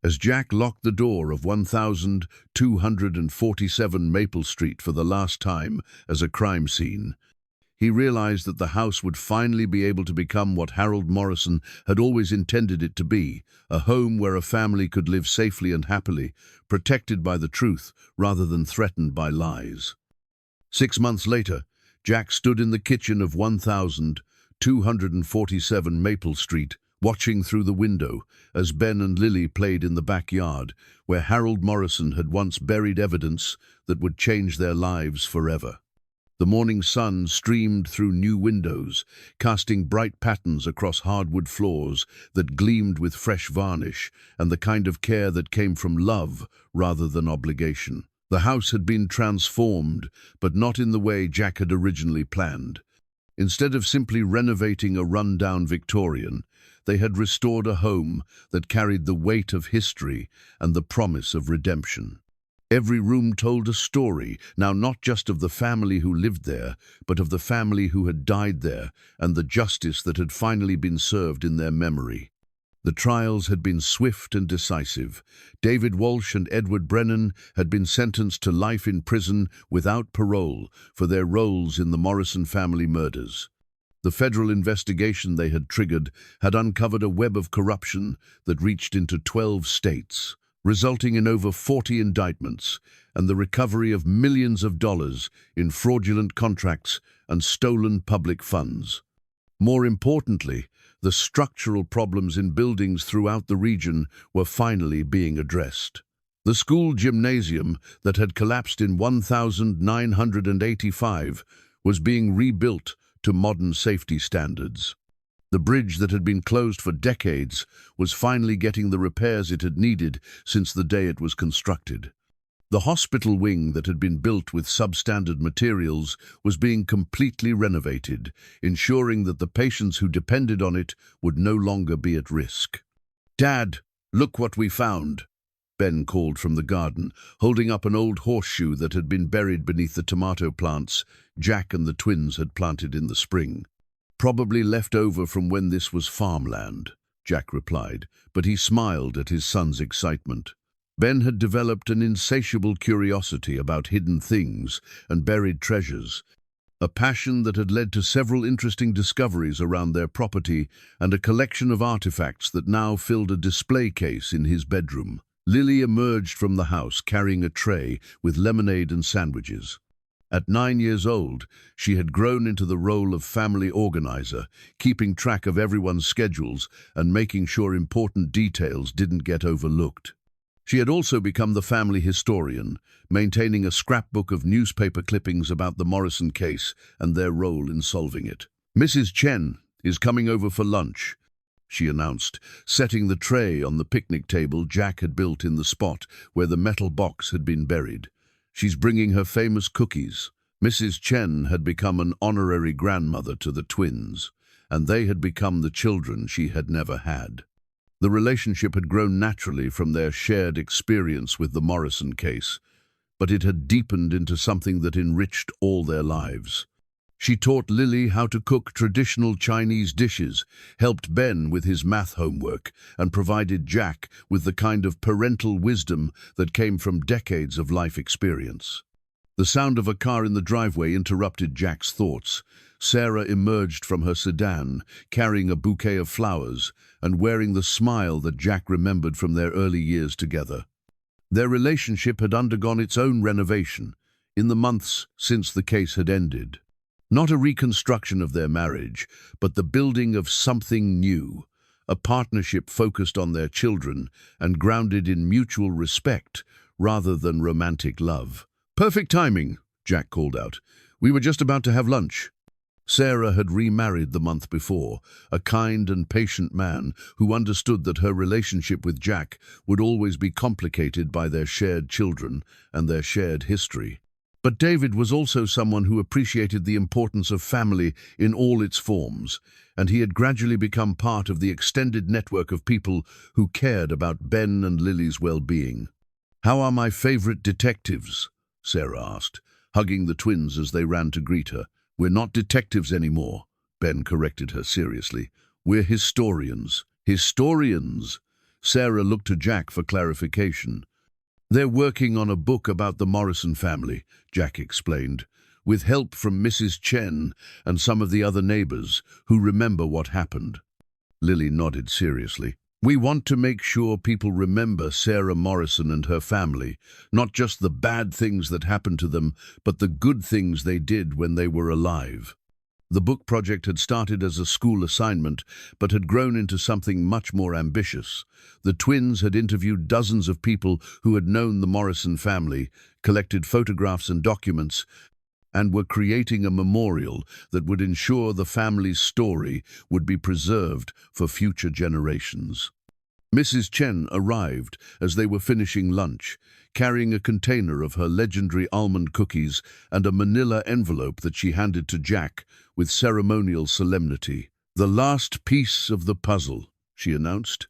As Jack locked the door of 1247 Maple Street for the last time as a crime scene, he realized that the house would finally be able to become what Harold Morrison had always intended it to be, a home where a family could live safely and happily, protected by the truth rather than threatened by lies. 6 months later, Jack stood in the kitchen of 1247 Maple Street, watching through the window as Ben and Lily played in the backyard, where Harold Morrison had once buried evidence that would change their lives forever. The morning sun streamed through new windows, casting bright patterns across hardwood floors that gleamed with fresh varnish and the kind of care that came from love rather than obligation. The house had been transformed, but not in the way Jack had originally planned. Instead of simply renovating a run-down Victorian, they had restored a home that carried the weight of history and the promise of redemption. Every room told a story, now not just of the family who lived there, but of the family who had died there and the justice that had finally been served in their memory. The trials had been swift and decisive. David Walsh and Edward Brennan had been sentenced to life in prison without parole for their roles in the Morrison family murders. The federal investigation they had triggered had uncovered a web of corruption that reached into 12 states, resulting in over 40 indictments and the recovery of millions of dollars in fraudulent contracts and stolen public funds. More importantly, the structural problems in buildings throughout the region were finally being addressed. The school gymnasium that had collapsed in 1985 was being rebuilt to modern safety standards. The bridge that had been closed for decades was finally getting the repairs it had needed since the day it was constructed. The hospital wing that had been built with substandard materials was being completely renovated, ensuring that the patients who depended on it would no longer be at risk. "Dad, look what we found," Ben called from the garden, holding up an old horseshoe that had been buried beneath the tomato plants Jack and the twins had planted in the spring. "Probably left over from when this was farmland," Jack replied, but he smiled at his son's excitement. Ben had developed an insatiable curiosity about hidden things and buried treasures, a passion that had led to several interesting discoveries around their property and a collection of artifacts that now filled a display case in his bedroom. Lily emerged from the house carrying a tray with lemonade and sandwiches. At 9 years old, she had grown into the role of family organizer, keeping track of everyone's schedules and making sure important details didn't get overlooked. She had also become the family historian, maintaining a scrapbook of newspaper clippings about the Morrison case and their role in solving it. "Mrs. Chen is coming over for lunch," she announced, setting the tray on the picnic table Jack had built in the spot where the metal box had been buried. "She's bringing her famous cookies." Mrs. Chen had become an honorary grandmother to the twins, and they had become the children she had never had. The relationship had grown naturally from their shared experience with the Morrison case, but it had deepened into something that enriched all their lives. She taught Lily how to cook traditional Chinese dishes, helped Ben with his math homework, and provided Jack with the kind of parental wisdom that came from decades of life experience. The sound of a car in the driveway interrupted Jack's thoughts. Sarah emerged from her sedan, carrying a bouquet of flowers and wearing the smile that Jack remembered from their early years together. Their relationship had undergone its own renovation in the months since the case had ended. Not a reconstruction of their marriage, but the building of something new, a partnership focused on their children and grounded in mutual respect rather than romantic love. "Perfect timing," Jack called out. "We were just about to have lunch." Sarah had remarried the month before, a kind and patient man who understood that her relationship with Jack would always be complicated by their shared children and their shared history. But David was also someone who appreciated the importance of family in all its forms, and he had gradually become part of the extended network of people who cared about Ben and Lily's well-being. "How are my favorite detectives?" Sarah asked, hugging the twins as they ran to greet her. "We're not detectives anymore," Ben corrected her seriously. "We're historians." "Historians?" Sarah looked to Jack for clarification. "They're working on a book about the Morrison family," Jack explained, "with help from Mrs. Chen and some of the other neighbors who remember what happened." Lily nodded seriously. We want to make sure people remember Sarah Morrison and her family, not just the bad things that happened to them, but the good things they did when they were alive. The book project had started as a school assignment, but had grown into something much more ambitious. The twins had interviewed dozens of people who had known the Morrison family, collected photographs and documents, and were creating a memorial that would ensure the family's story would be preserved for future generations. Mrs. Chen arrived as they were finishing lunch, carrying a container of her legendary almond cookies and a manila envelope that she handed to Jack with ceremonial solemnity. "The last piece of the puzzle," she announced.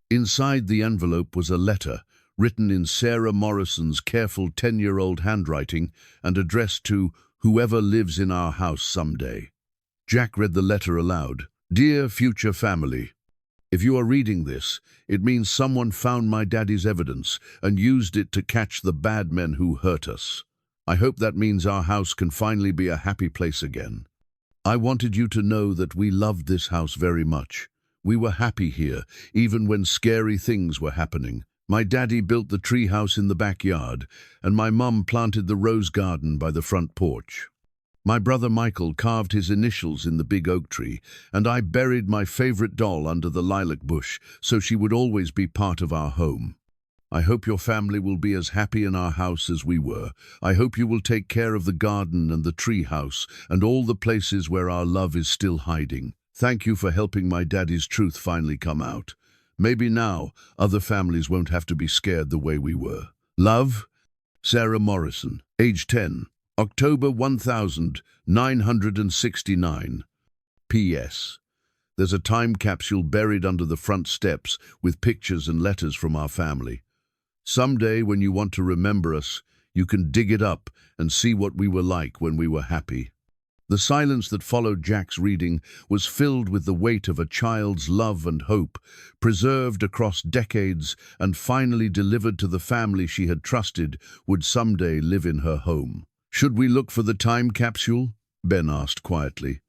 Inside the envelope was a letter, written in Sarah Morrison's careful 10-year-old handwriting and addressed to whoever lives in our house someday. Jack read the letter aloud. "Dear future family, if you are reading this, it means someone found my daddy's evidence and used it to catch the bad men who hurt us. I hope that means our house can finally be a happy place again. I wanted you to know that we loved this house very much. We were happy here, even when scary things were happening. My daddy built the tree house in the backyard, and my mum planted the rose garden by the front porch. My brother Michael carved his initials in the big oak tree, and I buried my favorite doll under the lilac bush so she would always be part of our home. I hope your family will be as happy in our house as we were. I hope you will take care of the garden and the tree house and all the places where our love is still hiding. Thank you for helping my daddy's truth finally come out. Maybe now other families won't have to be scared the way we were. Love, Sarah Morrison, age 10, October 1969. P.S. There's a time capsule buried under the front steps with pictures and letters from our family. Someday, when you want to remember us, you can dig it up and see what we were like when we were happy." The silence that followed Jack's reading was filled with the weight of a child's love and hope, preserved across decades and finally delivered to the family she had trusted would someday live in her home. "Should we look for the time capsule?" Ben asked quietly.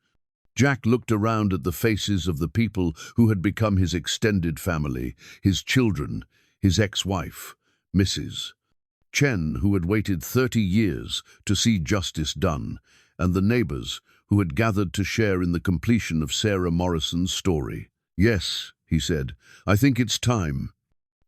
Jack looked around at the faces of the people who had become his extended family, his children, his ex-wife, Mrs. Chen, who had waited 30 years to see justice done, and the neighbors who had gathered to share in the completion of Sarah Morrison's story. "Yes," he said, "I think it's time."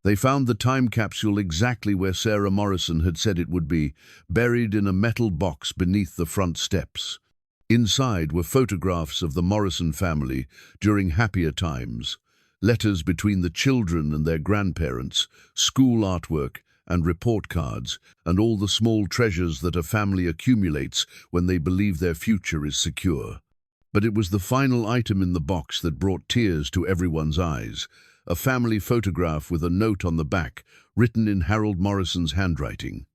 They found the time capsule exactly where Sarah Morrison had said it would be, buried in a metal box beneath the front steps. Inside were photographs of the Morrison family during happier times, letters between the children and their grandparents, school artwork, and report cards, and all the small treasures that a family accumulates when they believe their future is secure. But it was the final item in the box that brought tears to everyone's eyes, a family photograph with a note on the back, written in Harold Morrison's handwriting.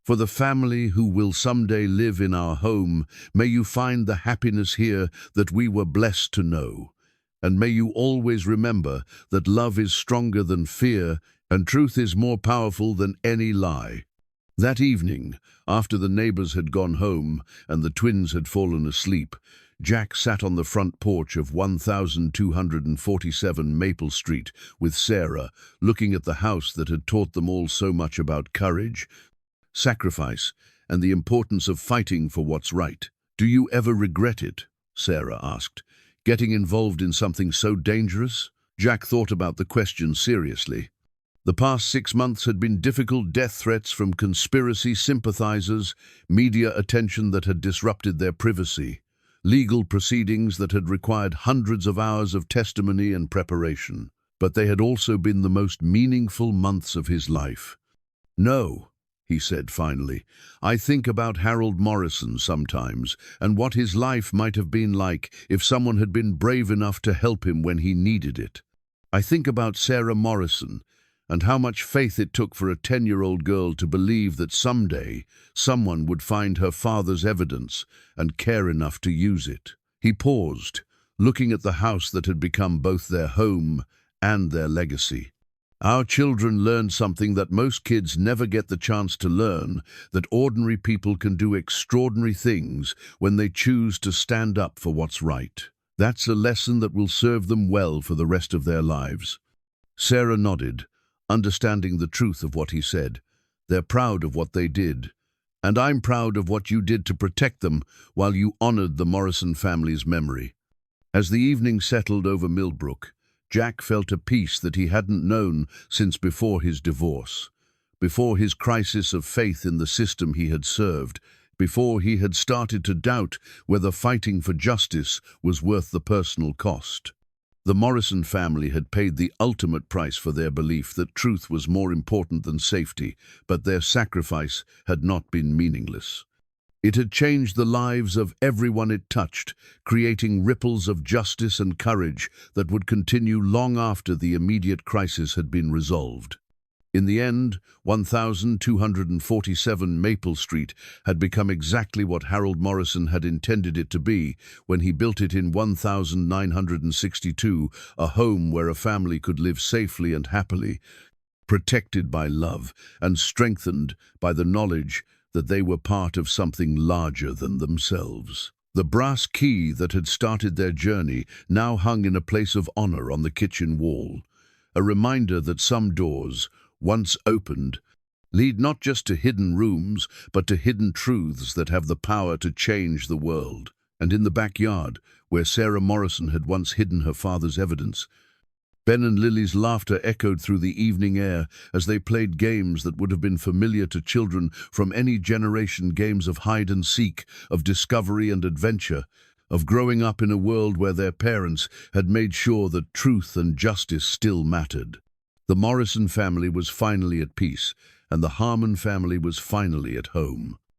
"For the family who will someday live in our home, may you find the happiness here that we were blessed to know. And may you always remember that love is stronger than fear and truth is more powerful than any lie." That evening, after the neighbors had gone home and the twins had fallen asleep, Jack sat on the front porch of 1247 Maple Street with Sarah, looking at the house that had taught them all so much about courage, sacrifice, and the importance of fighting for what's right. "Do you ever regret it?" Sarah asked. "Getting involved in something so dangerous?" Jack thought about the question seriously. The past 6 months had been difficult. Death threats from conspiracy sympathizers, media attention that had disrupted their privacy, legal proceedings that had required hundreds of hours of testimony and preparation. But they had also been the most meaningful months of his life. "No," he said finally, "I think about Harold Morrison sometimes and what his life might have been like if someone had been brave enough to help him when he needed it. I think about Sarah Morrison and how much faith it took for a 10-year-old girl to believe that someday someone would find her father's evidence and care enough to use it." He paused, looking at the house that had become both their home and their legacy. "Our children learned something that most kids never get the chance to learn, that ordinary people can do extraordinary things when they choose to stand up for what's right. That's a lesson that will serve them well for the rest of their lives." Sarah nodded, understanding the truth of what he said. They're proud of what they did. And I'm proud of what you did to protect them while you honored the Morrison family's memory. As the evening settled over Millbrook, Jack felt a peace that he hadn't known since before his divorce, before his crisis of faith in the system he had served, before he had started to doubt whether fighting for justice was worth the personal cost. The Morrison family had paid the ultimate price for their belief that truth was more important than safety, but their sacrifice had not been meaningless. It had changed the lives of everyone it touched, creating ripples of justice and courage that would continue long after the immediate crisis had been resolved. In the end, 1247 Maple Street had become exactly what Harold Morrison had intended it to be when he built it in 1962, a home where a family could live safely and happily, protected by love and strengthened by the knowledge that they were part of something larger than themselves. The brass key that had started their journey now hung in a place of honor on the kitchen wall, a reminder that some doors, once opened, lead not just to hidden rooms, but to hidden truths that have the power to change the world. And in the backyard, where Sarah Morrison had once hidden her father's evidence, Ben and Lily's laughter echoed through the evening air as they played games that would have been familiar to children from any generation, games of hide and seek, of discovery and adventure, of growing up in a world where their parents had made sure that truth and justice still mattered. The Morrison family was finally at peace, and the Harmon family was finally at home.